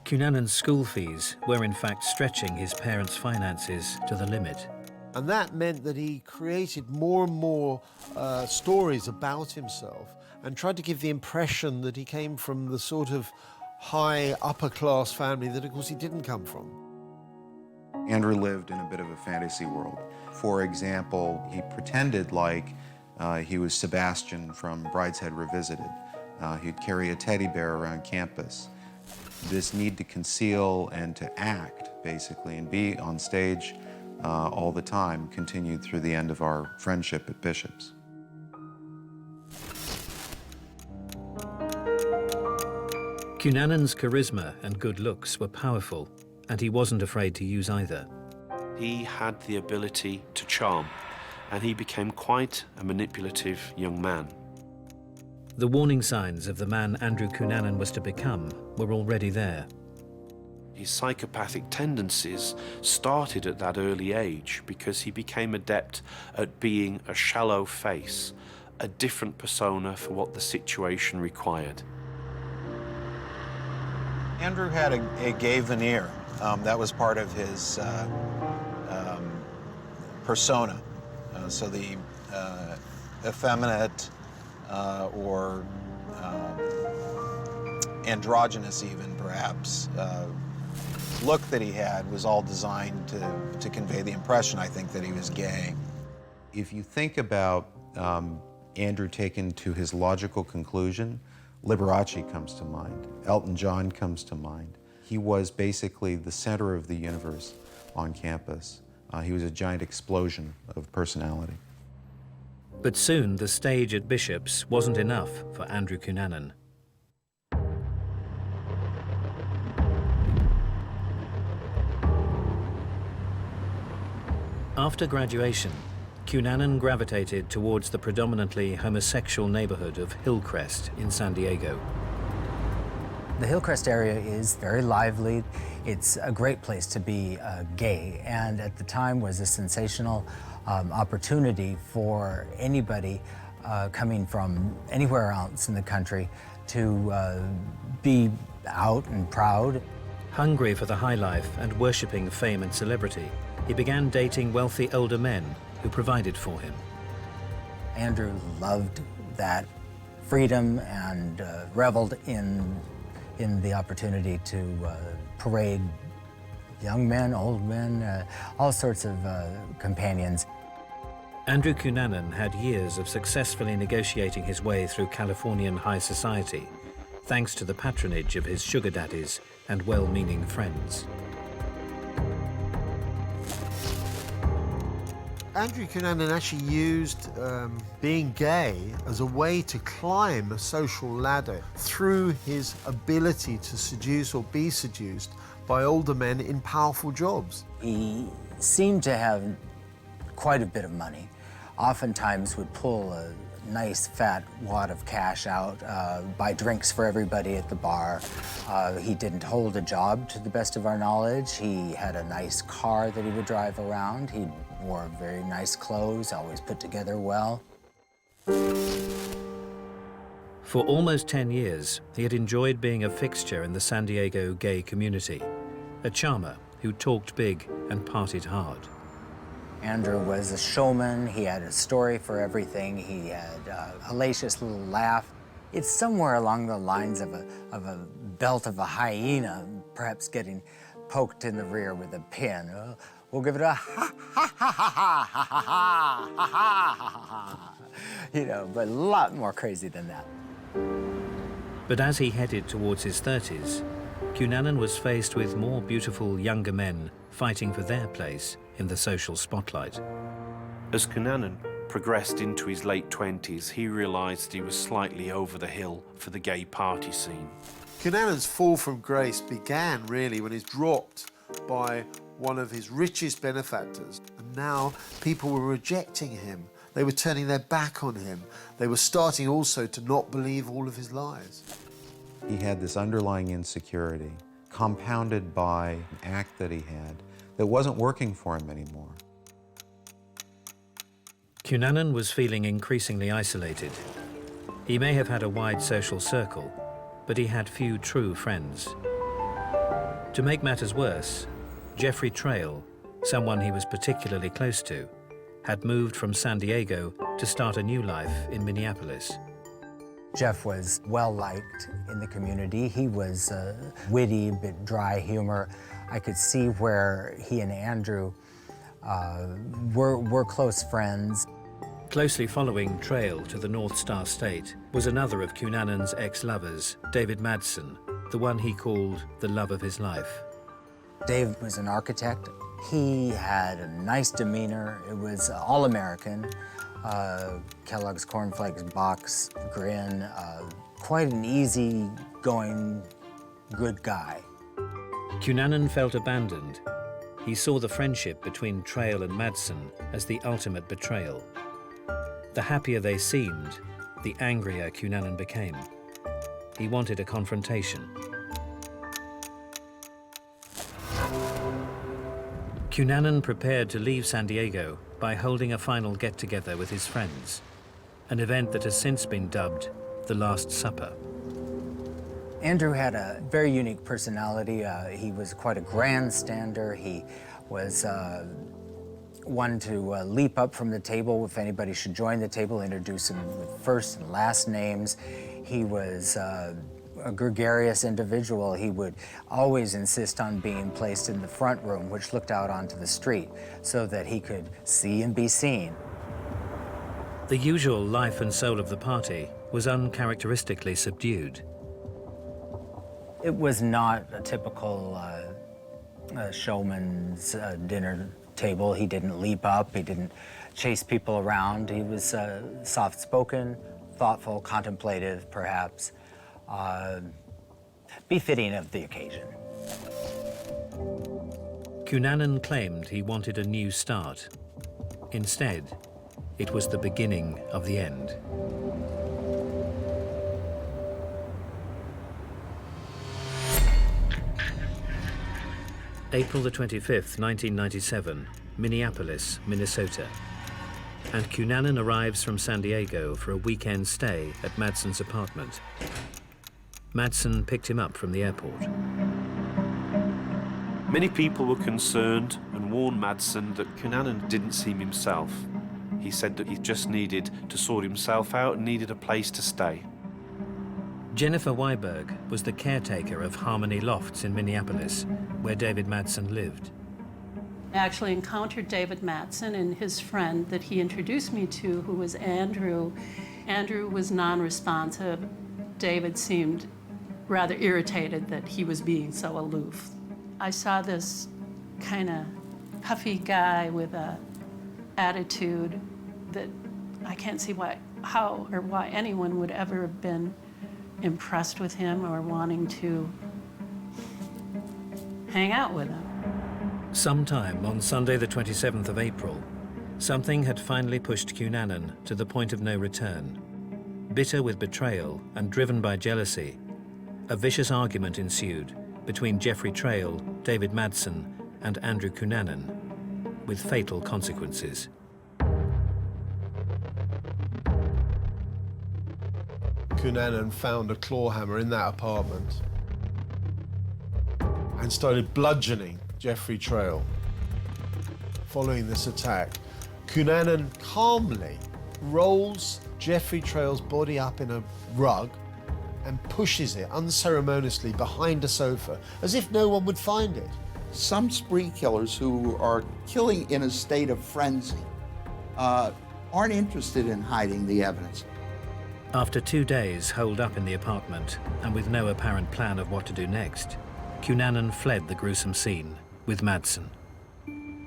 Cunanan's school fees were in fact stretching his parents' finances to the limit. And that meant that he created more and more stories about himself and tried to give the impression that he came from the sort of high upper-class family that, of course, he didn't come from. Andrew lived in a bit of a fantasy world. For example, he pretended like he was Sebastian from Brideshead Revisited. He'd carry a teddy bear around campus. This need to conceal and to act, basically, and be on stage all the time continued through the end of our friendship at Bishop's. Cunanan's charisma and good looks were powerful, and he wasn't afraid to use either. He had the ability to charm, and he became quite a manipulative young man. The warning signs of the man Andrew Cunanan was to become were already there. His psychopathic tendencies started at that early age because he became adept at being a shallow face, a different persona for what the situation required. Andrew had a gay veneer. That was part of his persona. So the effeminate or androgynous even, perhaps, look that he had was all designed to convey the impression, I think, that he was gay. If you think about Andrew taken to his logical conclusion, Liberace comes to mind. Elton John comes to mind. He was basically the center of the universe on campus. He was a giant explosion of personality. But soon the stage at Bishop's wasn't enough for Andrew Cunanan. After graduation, Cunanan gravitated towards the predominantly homosexual neighborhood of Hillcrest in San Diego. The Hillcrest area is very lively. It's a great place to be gay, and at the time was a sensational opportunity for anybody coming from anywhere else in the country to be out and proud. Hungry for the high life and worshipping fame and celebrity, he began dating wealthy older men who provided for him. Andrew loved that freedom and reveled in the opportunity to parade young men, old men, all sorts of companions. Andrew Cunanan had years of successfully negotiating his way through Californian high society, thanks to the patronage of his sugar daddies and well-meaning friends. Andrew Cunanan actually used being gay as a way to climb a social ladder through his ability to seduce or be seduced by older men in powerful jobs. He seemed to have quite a bit of money. Oftentimes would pull a nice fat wad of cash out, buy drinks for everybody at the bar. He didn't hold a job to the best of our knowledge. He had a nice car that he would drive around. He wore very nice clothes, always put together well. For almost 10 years, he had enjoyed being a fixture in the San Diego gay community, a charmer who talked big and partied hard. Andrew was a showman. He had a story for everything. He had a hellacious little laugh. It's somewhere along the lines of a belt of a hyena, perhaps getting poked in the rear with a pin. We'll give it a ha ha ha ha ha ha ha ha ha ha ha, you know, but a lot more crazy than that. But as he headed towards his 30s, Cunanan was faced with more beautiful younger men fighting for their place in the social spotlight. As Cunanan progressed into his late 20s, he realized he was slightly over the hill for the gay party scene. Cunanan's fall from grace began really when he was dropped by one of his richest benefactors. And now people were rejecting him. They were turning their back on him. They were starting also to not believe all of his lies. He had this underlying insecurity, compounded by an act that he had that wasn't working for him anymore. Cunanan was feeling increasingly isolated. He may have had a wide social circle, but he had few true friends. To make matters worse, Jeffrey Trail, someone he was particularly close to, had moved from San Diego to start a new life in Minneapolis. Jeff was well-liked in the community. He was witty, a bit dry humor. I could see where he and Andrew were close friends. Closely following Trail to the North Star State was another of Cunanan's ex-lovers, David Madsen, the one he called the love of his life. Dave was an architect. He had a nice demeanor. It was all-American. Kellogg's cornflakes box, grin, quite an easy-going, good guy. Cunanan felt abandoned. He saw the friendship between Trail and Madsen as the ultimate betrayal. The happier they seemed, the angrier Cunanan became. He wanted a confrontation. Cunanan prepared to leave San Diego by holding a final get-together with his friends. an event that has since been dubbed the Last Supper. Andrew had a very unique personality. He was quite a grandstander. He was one to leap up from the table if anybody should join the table, introduce him with first and last names. He was a gregarious individual. He would always insist on being placed in the front room, which looked out onto the street, so that he could see and be seen. The usual life and soul of the party was uncharacteristically subdued. It was not a typical showman's dinner table. He didn't leap up, he didn't chase people around. He was soft-spoken, thoughtful, contemplative, perhaps, befitting of the occasion. Cunanan claimed he wanted a new start. Instead, it was the beginning of the end. April the 25th, 1997, Minneapolis, Minnesota. And Cunanan arrives from San Diego for a weekend stay at Madsen's apartment. Madsen picked him up from the airport. Many people were concerned and warned Madsen that Cunanan didn't seem himself. He said that he just needed to sort himself out and needed a place to stay. Jennifer Weiberg was the caretaker of Harmony Lofts in Minneapolis, where David Madsen lived. I actually encountered David Madsen and his friend that he introduced me to, who was Andrew. Andrew was non-responsive. David seemed rather irritated that he was being so aloof. I saw this kind of puffy guy with a attitude that I can't see how or why anyone would ever have been impressed with him or wanting to hang out with him. Sometime on Sunday the 27th of April, something had finally pushed Cunanan to the point of no return. Bitter with betrayal and driven by jealousy, a vicious argument ensued between Jeffrey Trail, David Madsen, and Andrew Cunanan, with fatal consequences. Cunanan found a claw hammer in that apartment and started bludgeoning Jeffrey Trail. Following this attack, Cunanan calmly rolls Jeffrey Trail's body up in a rug and pushes it unceremoniously behind a sofa, as if no one would find it. Some spree killers who are killing in a state of frenzy aren't interested in hiding the evidence. After 2 days holed up in the apartment and with no apparent plan of what to do next, Cunanan fled the gruesome scene with Madsen.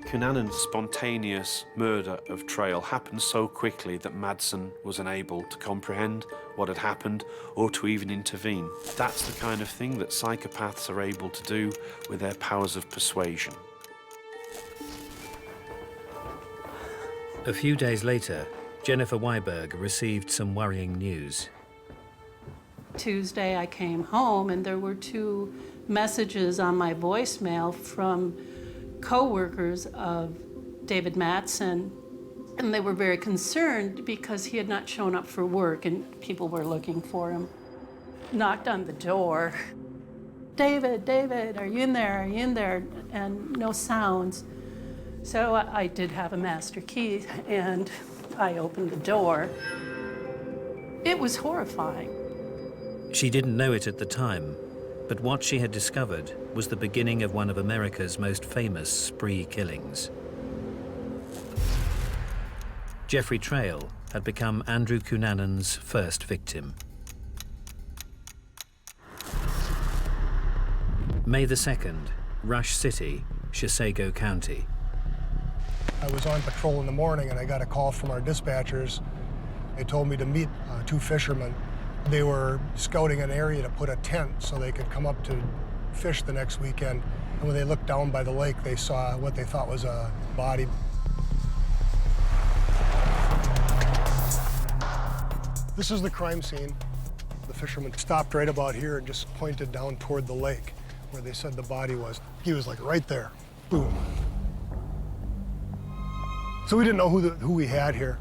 Cunanan's spontaneous murder of Trail happened so quickly that Madsen was unable to comprehend what had happened or to even intervene. That's the kind of thing that psychopaths are able to do with their powers of persuasion. A few days later, Jennifer Weiberg received some worrying news. Tuesday, I came home and there were 2 messages on my voicemail from co-workers of David Madsen, and they were very concerned because he had not shown up for work and people were looking for him. Knocked on the door. David, David, are you in there? Are you in there? And no sounds. So I did have a master key and I opened the door. It was horrifying. She didn't know it at the time, but what she had discovered was the beginning of one of America's most famous spree killings. Jeffrey Trail had become Andrew Cunanan's first victim. May the 2nd, Rush City, Chisago County. I was on patrol in the morning and I got a call from our dispatchers. They told me to meet 2 fishermen. They were scouting an area to put a tent so they could come up to fish the next weekend. And when they looked down by the lake, they saw what they thought was a body. This is the crime scene. The fisherman stopped right about here and just pointed down toward the lake where they said the body was. He was like right there, boom. So we didn't know who we had here.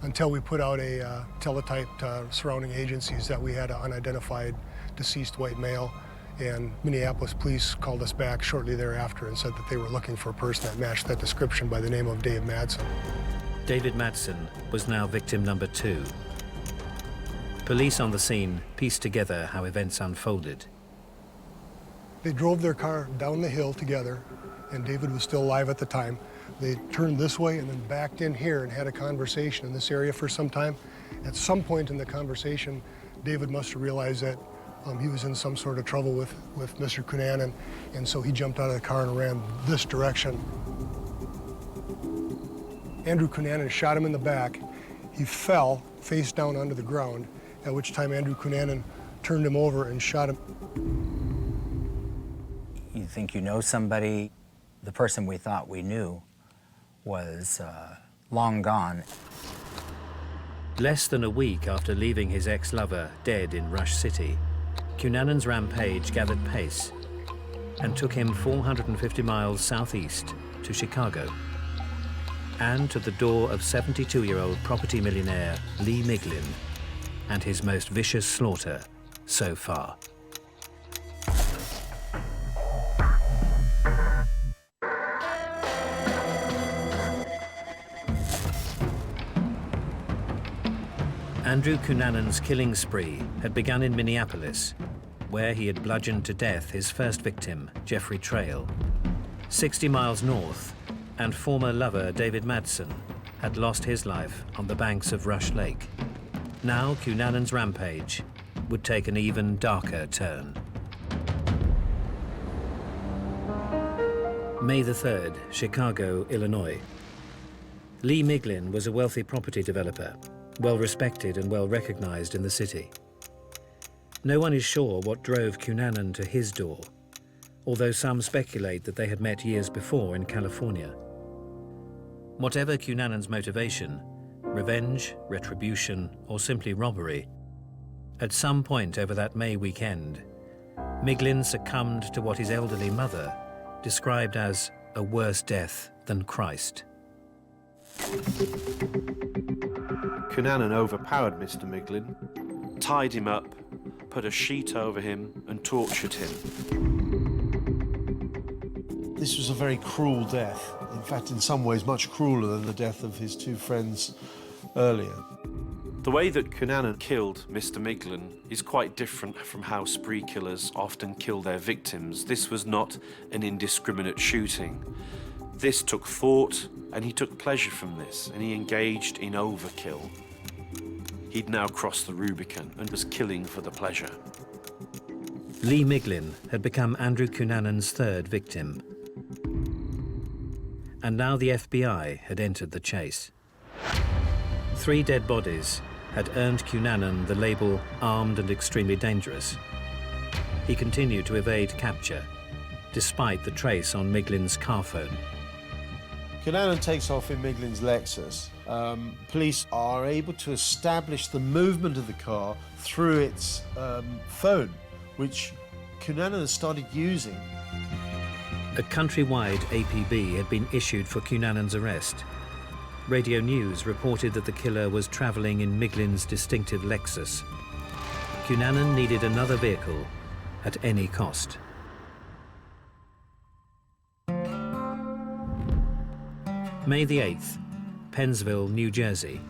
until we put out a teletype to surrounding agencies that we had an unidentified deceased white male. And Minneapolis police called us back shortly thereafter and said that they were looking for a person that matched that description by the name of Dave Madsen. David Madsen was now victim number 2. Police on the scene pieced together how events unfolded. They drove their car down the hill together, and David was still alive at the time. They turned this way and then backed in here and had a conversation in this area for some time. At some point in the conversation, David must have realized that he was in some sort of trouble with Mr. Cunanan, and so he jumped out of the car and ran this direction. Andrew Cunanan shot him in the back. He fell face down onto the ground, at which time Andrew Cunanan turned him over and shot him. You think you know somebody, the person we thought we knew was long gone. Less than a week after leaving his ex-lover dead in Rush City, Cunanan's rampage gathered pace and took him 450 miles southeast to Chicago and to the door of 72-year-old property millionaire Lee Miglin and his most vicious slaughter so far. Andrew Cunanan's killing spree had begun in Minneapolis, where he had bludgeoned to death his first victim, Jeffrey Trail. 60 miles north, and former lover David Madsen had lost his life on the banks of Rush Lake. Now Cunanan's rampage would take an even darker turn. May the 3rd, Chicago, Illinois. Lee Miglin was a wealthy property developer, well respected and well recognized in the city. No one is sure what drove Cunanan to his door, although some speculate that they had met years before in California. Whatever Cunanan's motivation, revenge, retribution, or simply robbery, at some point over that May weekend, Miglin succumbed to what his elderly mother described as a worse death than Christ. Cunanan overpowered Mr. Miglin, tied him up, put a sheet over him and tortured him. This was a very cruel death. In fact, in some ways, much crueler than the death of his 2 friends earlier. The way that Cunanan killed Mr. Miglin is quite different from how spree killers often kill their victims. This was not an indiscriminate shooting. This took thought, and he took pleasure from this, and he engaged in overkill. He'd now crossed the Rubicon and was killing for the pleasure. Lee Miglin had become Andrew Cunanan's 3rd victim. And now the FBI had entered the chase. 3 dead bodies had earned Cunanan the label armed and extremely dangerous. He continued to evade capture, despite the trace on Miglin's car phone. Cunanan takes off in Miglin's Lexus. Police are able to establish the movement of the car through its phone, which Cunanan has started using. A countrywide APB had been issued for Cunanan's arrest. Radio News reported that the killer was traveling in Miglin's distinctive Lexus. Cunanan needed another vehicle at any cost. May the 8th, Pennsville, New Jersey,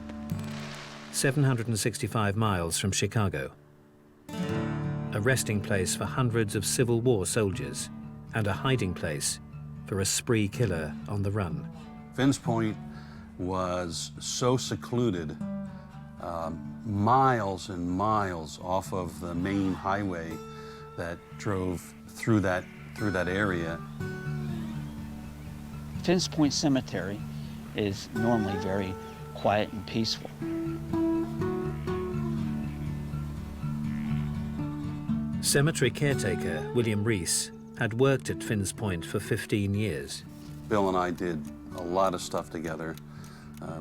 765 miles from Chicago. A resting place for hundreds of Civil War soldiers and a hiding place for a spree killer on the run. Finns Point was so secluded, miles and miles off of the main highway that drove through that area. Finns Point Cemetery is normally very quiet and peaceful. Cemetery caretaker William Reese had worked at Finns Point for 15 years. Bill and I did a lot of stuff together.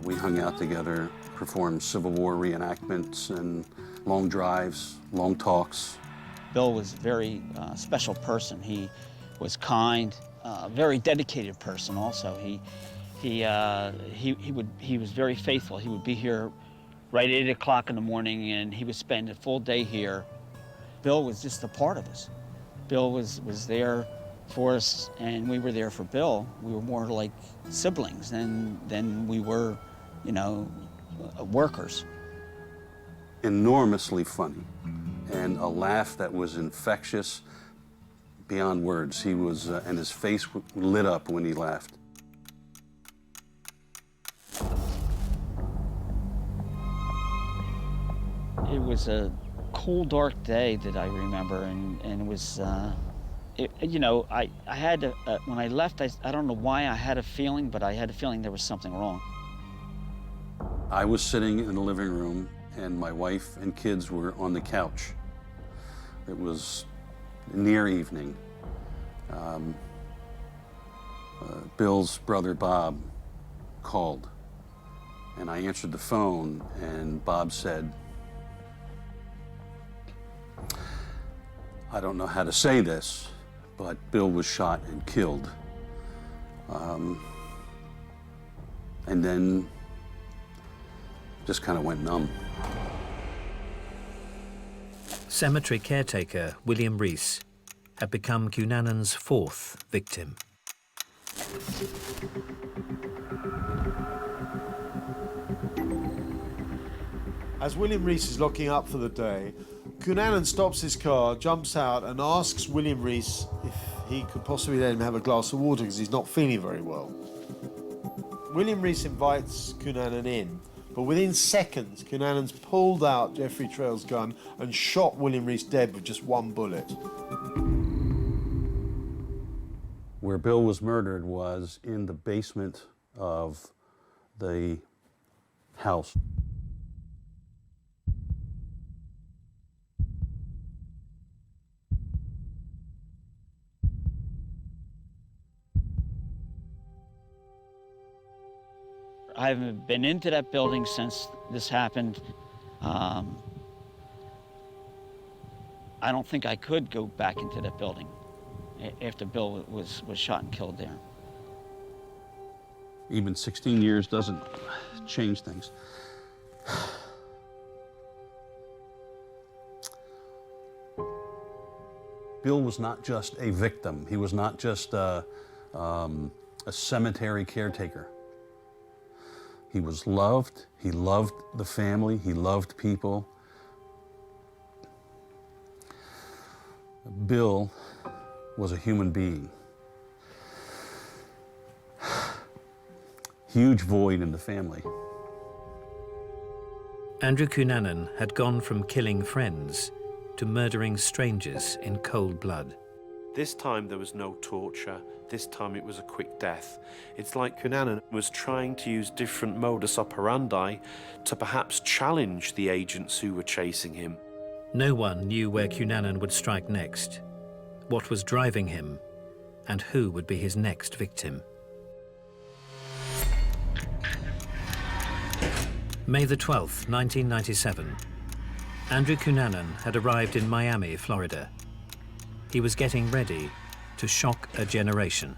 We hung out together, performed Civil War reenactments and long drives, long talks. Bill was a very special person. He was kind, very dedicated person also. He was very faithful. He would be here right at 8 o'clock in the morning, and he would spend a full day here. Bill was just a part of us. Bill was there for us, and we were there for Bill. We were more like siblings than we were, you know, workers. Enormously funny, and a laugh that was infectious beyond words. He was, and his face lit up when he laughed. It was a cool, dark day that I remember, and it was, you know, I had to, when I left, I don't know why I had a feeling, but I had a feeling there was something wrong. I was sitting in the living room, and my wife and kids were on the couch. It was near evening. Bill's brother, Bob, called, and I answered the phone, and Bob said, I don't know how to say this, but Bill was shot and killed. And then just kind of went numb. Cemetery caretaker William Reese had become Cunanan's fourth victim. As William Reese is locking up for the day, Cunanan stops his car, jumps out, and asks William Reese if he could possibly let him have a glass of water because he's not feeling very well. William Reese invites Cunanan in, but within seconds, Cunanan's pulled out Jeffrey Trail's gun and shot William Reese dead with just one bullet. Where Bill was murdered was in the basement of the house. I haven't been into that building since this happened. I don't think I could go back into that building after Bill was shot and killed there. Even 16 years doesn't change things. Bill was not just a victim. He was not just a cemetery caretaker. He was loved. He loved the family. He loved people. Bill was a human being. Huge void in the family. Andrew Cunanan had gone from killing friends to murdering strangers in cold blood. This time there was no torture. This time it was a quick death. It's like Cunanan was trying to use different modus operandi to perhaps challenge the agents who were chasing him. No one knew where Cunanan would strike next, what was driving him, and who would be his next victim. May the 12th, 1997. Andrew Cunanan had arrived in Miami, Florida. He was getting ready to shock a generation.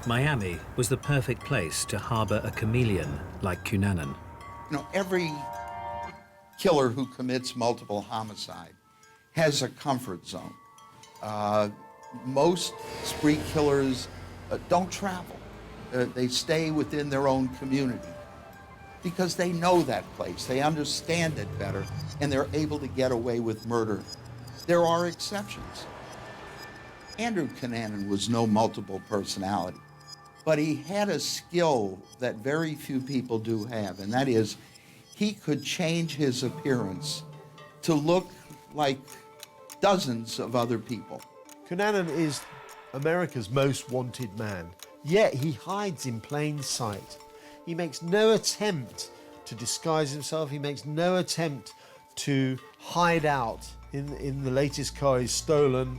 Miami was the perfect place to harbor a chameleon like Cunanan. You know, every killer who commits multiple homicide has a comfort zone. Most spree killers don't travel. They stay within their own community because they know that place, they understand it better, and they're able to get away with murder. There are exceptions. Andrew Cunanan was no multiple personality, but he had a skill that very few people do have, and that is he could change his appearance to look like dozens of other people. Cunanan is America's most wanted man, yet he hides in plain sight. He makes no attempt to disguise himself. He makes no attempt to hide out in the latest car he's stolen.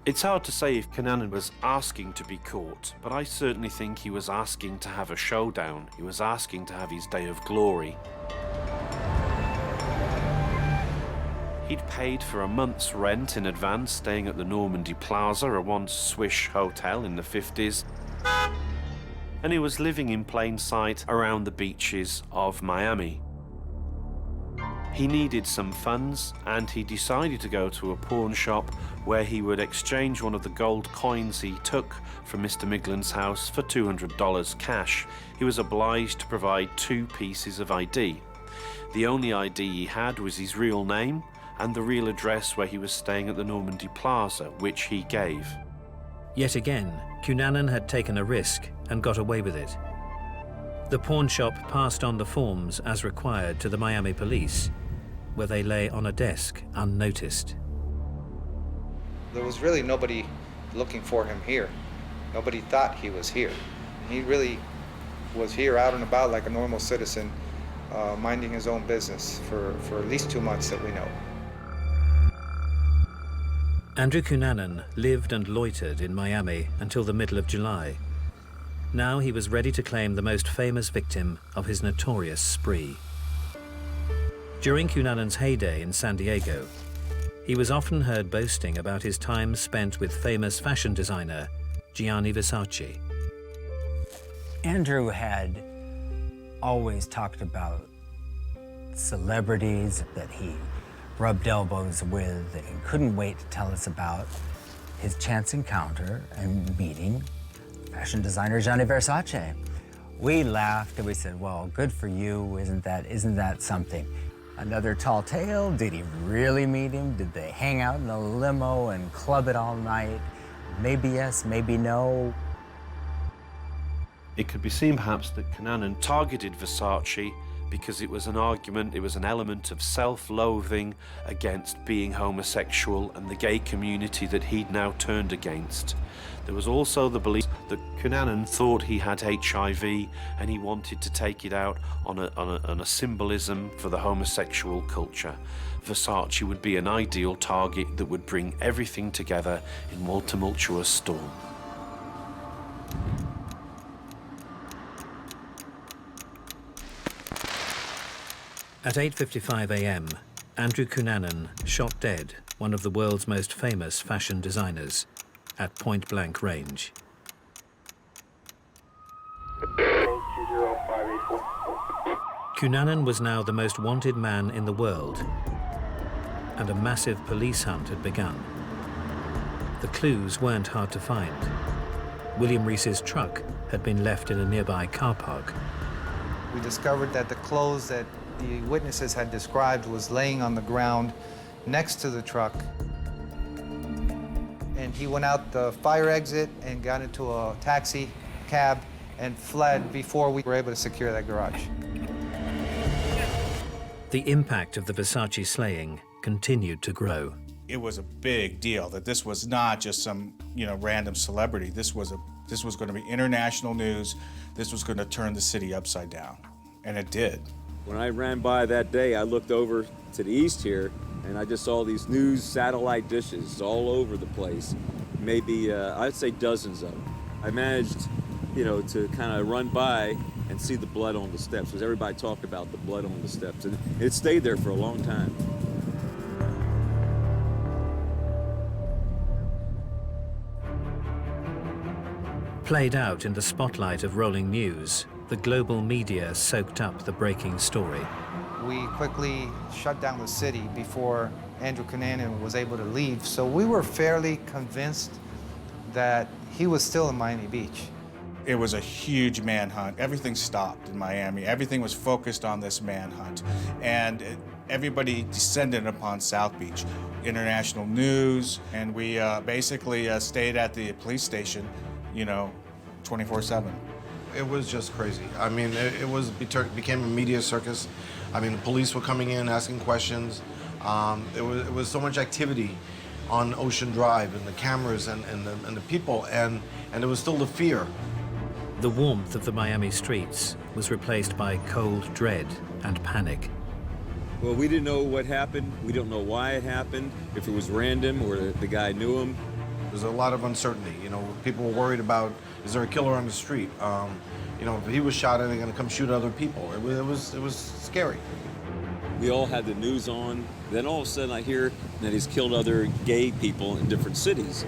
It's hard to say if Cunanan was asking to be caught, but I certainly think he was asking to have a showdown. He was asking to have his day of glory. He'd paid for a month's rent in advance, staying at the Normandy Plaza, a once swish hotel in the 50s. and he was living in plain sight around the beaches of Miami. He needed some funds, and he decided to go to a pawn shop where he would exchange one of the gold coins he took from Mr. Miglin's house for $200 cash. He was obliged to provide 2 pieces of ID. The only ID he had was his real name and the real address where he was staying at the Normandy Plaza, which he gave. Yet again, Cunanan had taken a risk and got away with it. The pawn shop passed on the forms as required to the Miami police, where they lay on a desk unnoticed. There was really nobody looking for him here. Nobody thought he was here. He really was here out and about like a normal citizen, minding his own business for at least 2 months that we know. Andrew Cunanan lived and loitered in Miami until the middle of July. Now he was ready to claim the most famous victim of his notorious spree. During Cunanan's heyday in San Diego, he was often heard boasting about his time spent with famous fashion designer Gianni Versace. Andrew had always talked about celebrities that he rubbed elbows with and couldn't wait to tell us about his chance encounter and meeting fashion designer Gianni Versace. We laughed and we said, well, good for you, isn't that something? Another tall tale, did he really meet him? Did they hang out in a limo and club it all night? Maybe yes, maybe no. It could be seen perhaps that Cunanan targeted Versace because it was an argument, it was an element of self-loathing against being homosexual and the gay community that he'd now turned against. There was also the belief that Cunanan thought he had HIV and he wanted to take it out on a symbolism for the homosexual culture. Versace would be an ideal target that would bring everything together in one tumultuous storm. At 8:55 a.m., Andrew Cunanan shot dead one of the world's most famous fashion designers at point-blank range. Cunanan was now the most wanted man in the world, and a massive police hunt had begun. The clues weren't hard to find. William Reese's truck had been left in a nearby car park. We discovered that the clothes that the witnesses had described was laying on the ground next to the truck. And he went out the fire exit and got into a taxi cab and fled before we were able to secure that garage. The impact of the Versace slaying continued to grow. It was a big deal that this was not just some, random celebrity. This was going to be international news. This was going to turn the city upside down, and it did. When I ran by that day, I looked over to the east here, and I just saw these news satellite dishes all over the place. Maybe, I'd say dozens of them. I managed, to kind of run by and see the blood on the steps, because everybody talked about the blood on the steps, and it stayed there for a long time. Played out in the spotlight of rolling news, the global media soaked up the breaking story. We quickly shut down the city before Andrew Cunanan was able to leave, so we were fairly convinced that he was still in Miami Beach. It was a huge manhunt. Everything stopped in Miami. Everything was focused on this manhunt. And everybody descended upon South Beach. International news, and we basically stayed at the police station, 24/7. It was just crazy. I mean, it became a media circus. I mean, the police were coming in, asking questions. It was so much activity on Ocean Drive, and the cameras and the people, and there was still the fear. The warmth of the Miami streets was replaced by cold dread and panic. Well, we didn't know what happened. We don't know why it happened, if it was random or the guy knew him. There's a lot of uncertainty. People were worried about, is there a killer on the street? If he was shot, are they going to come shoot other people? It was scary. We all had the news on. Then all of a sudden I hear that he's killed other gay people in different cities.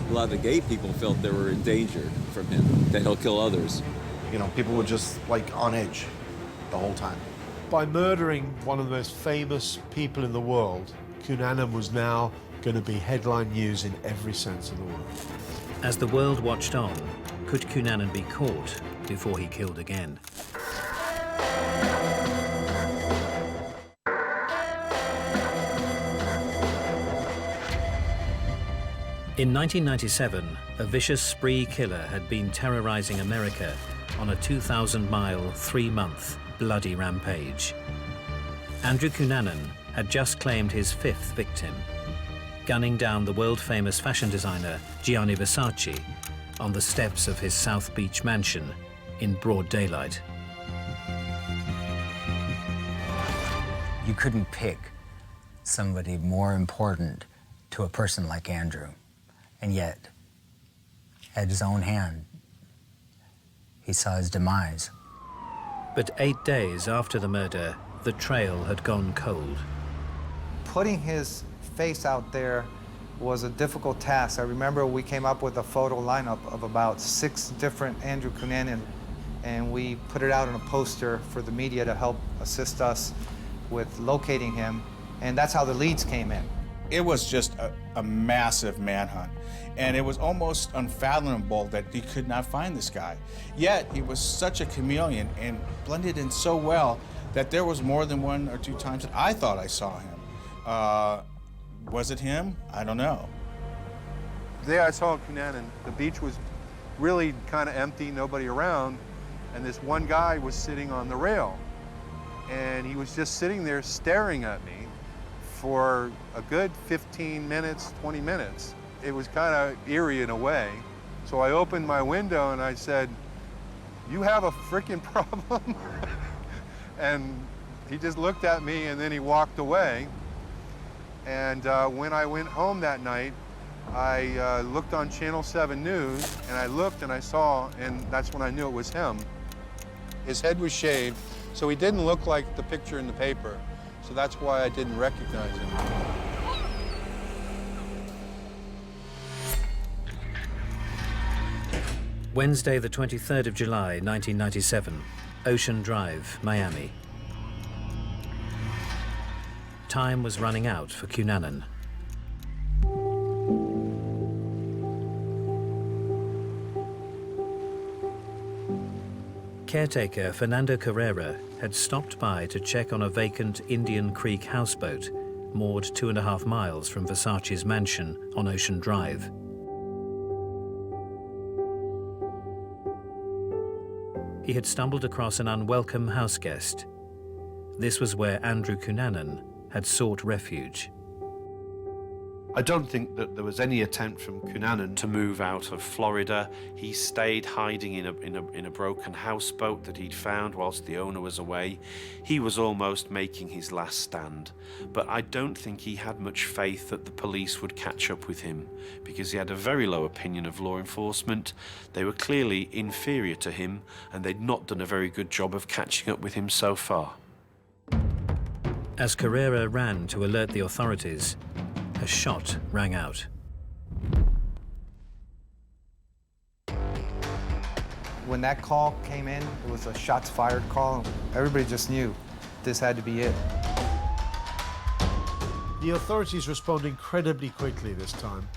A lot of the gay people felt they were in danger from him, that he'll kill others. You know, people were just like on edge the whole time. By murdering one of the most famous people in the world, Cunanan was now going to be headline news in every sense of the word. As the world watched on, could Cunanan be caught before he killed again? In 1997, a vicious spree killer had been terrorizing America on a 2,000-mile, 3-month bloody rampage. Andrew Cunanan had just claimed his 5th victim, gunning down the world-famous fashion designer Gianni Versace on the steps of his South Beach mansion in broad daylight. You couldn't pick somebody more important to a person like Andrew, and yet, at his own hand, he saw his demise. But 8 days after the murder, the trail had gone cold. Putting his face out there was a difficult task. I remember we came up with a photo lineup of about 6 different Andrew Cunanan, and we put it out on a poster for the media to help assist us with locating him, and that's how the leads came in. It was just a massive manhunt, and it was almost unfathomable that he could not find this guy. Yet, he was such a chameleon and blended in so well that there was more than 1 or 2 times that I thought I saw him. Was it him? I don't know. The day I saw Cunanan, the beach was really kind of empty, nobody around, and this one guy was sitting on the rail. And he was just sitting there staring at me for a good 15 minutes, 20 minutes. It was kind of eerie in a way. So I opened my window and I said, "You have a freaking problem?" And he just looked at me and then he walked away. And when I went home that night, I looked on Channel 7 News and I looked and I saw, and that's when I knew it was him. His head was shaved, so he didn't look like the picture in the paper. So that's why I didn't recognize him. Wednesday, the 23rd of July, 1997, Ocean Drive, Miami. Time was running out for Cunanan. Caretaker Fernando Carrera had stopped by to check on a vacant Indian Creek houseboat moored 2.5 miles from Versace's mansion on Ocean Drive. He had stumbled across an unwelcome house guest. This was where Andrew Cunanan had sought refuge. I don't think that there was any attempt from Cunanan to move out of Florida. He stayed hiding in a broken houseboat that he'd found whilst the owner was away. He was almost making his last stand. But I don't think he had much faith that the police would catch up with him, because he had a very low opinion of law enforcement. They were clearly inferior to him, and they'd not done a very good job of catching up with him so far. As Carrera ran to alert the authorities, a shot rang out. When that call came in, it was a shots fired call. Everybody just knew this had to be it. The authorities respond incredibly quickly this time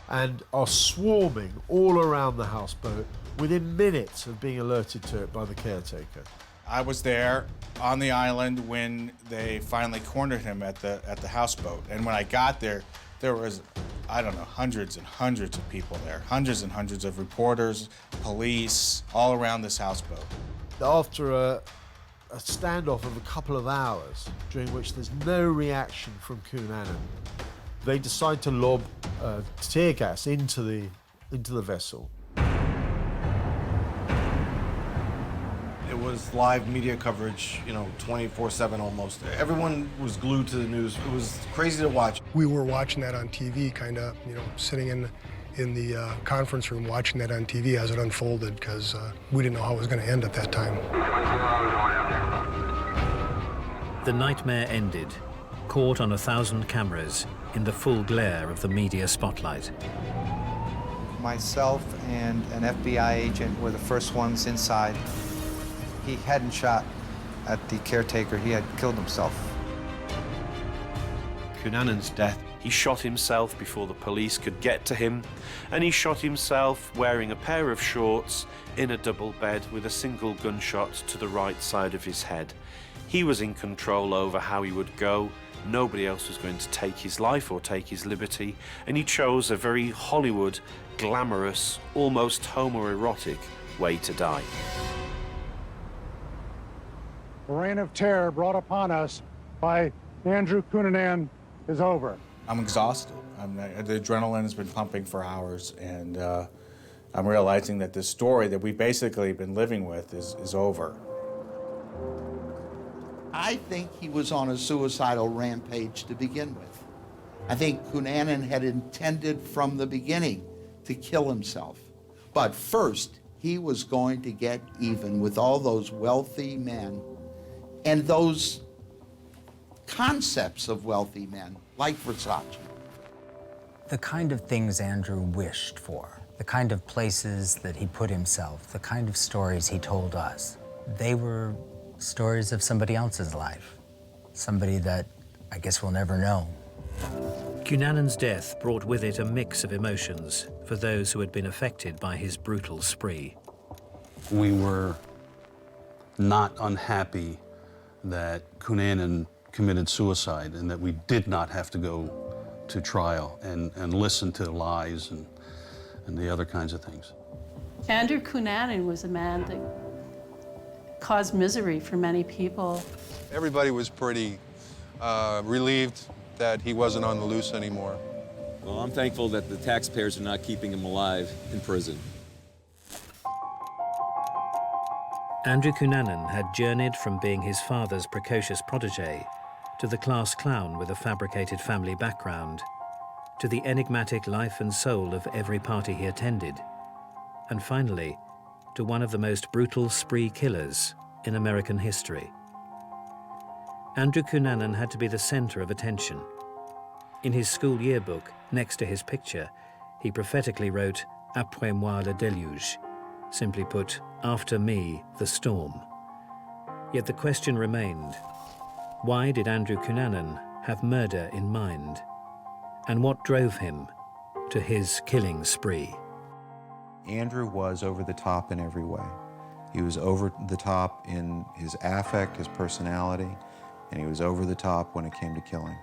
and are swarming all around the houseboat within minutes of being alerted to it by the caretaker. I was there on the island when they finally cornered him at the houseboat. And when I got there, there was, I don't know, hundreds and hundreds of people there. Hundreds and hundreds of reporters, police, all around this houseboat. After a standoff of a couple of hours, during which there's no reaction from Cunanan, they decide to lob tear gas into the vessel. It was live media coverage, 24/7 almost. Everyone was glued to the news. It was crazy to watch. We were watching that on TV, kind of, sitting in the conference room watching that on TV as it unfolded, because we didn't know how it was going to end at that time. The nightmare ended, caught on 1,000 cameras in the full glare of the media spotlight. Myself and an FBI agent were the first ones inside. He hadn't shot at the caretaker, he had killed himself. Cunanan's death, he shot himself before the police could get to him, and he shot himself wearing a pair of shorts in a double bed with a single gunshot to the right side of his head. He was in control over how he would go. Nobody else was going to take his life or take his liberty, and he chose a very Hollywood, glamorous, almost homoerotic way to die. The reign of terror brought upon us by Andrew Cunanan is over. I'm exhausted. The adrenaline has been pumping for hours, and I'm realizing that this story that we've basically been living with is over. I think he was on a suicidal rampage to begin with. I think Cunanan had intended from the beginning to kill himself. But first, he was going to get even with all those wealthy men and those concepts of wealthy men, like Versace. The kind of things Andrew wished for, the kind of places that he put himself, the kind of stories he told us, they were stories of somebody else's life, somebody that I guess we'll never know. Cunanan's death brought with it a mix of emotions for those who had been affected by his brutal spree. We were not unhappy that Cunanan committed suicide and that we did not have to go to trial and listen to lies and the other kinds of things. Andrew Cunanan was a man that caused misery for many people. Everybody was pretty relieved that he wasn't on the loose anymore. Well, I'm thankful that the taxpayers are not keeping him alive in prison. Andrew Cunanan had journeyed from being his father's precocious protege to the class clown with a fabricated family background, to the enigmatic life and soul of every party he attended, and finally, to one of the most brutal spree killers in American history. Andrew Cunanan had to be the center of attention. In his school yearbook, next to his picture, he prophetically wrote, "Après moi le déluge," simply put, "After me, the storm." Yet the question remained, why did Andrew Cunanan have murder in mind? And what drove him to his killing spree? Andrew was over the top in every way. He was over the top in his affect, his personality, and he was over the top when it came to killing.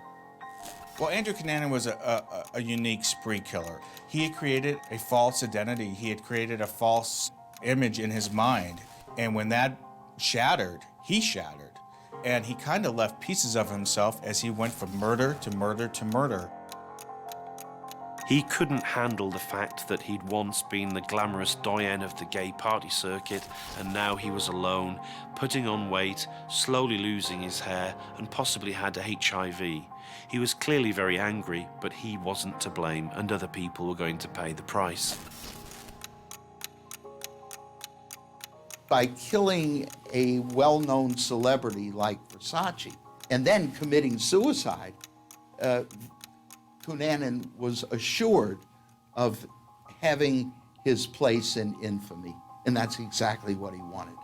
Well, Andrew Cunanan was a unique spree killer. He had created a false identity. He had created a false image in his mind. And when that shattered, he shattered. And he kind of left pieces of himself as he went from murder to murder to murder. He couldn't handle the fact that he'd once been the glamorous doyen of the gay party circuit, and now he was alone, putting on weight, slowly losing his hair, and possibly had HIV. He was clearly very angry, but he wasn't to blame, and other people were going to pay the price. By killing a well-known celebrity like Versace and then committing suicide, Cunanan was assured of having his place in infamy, and that's exactly what he wanted.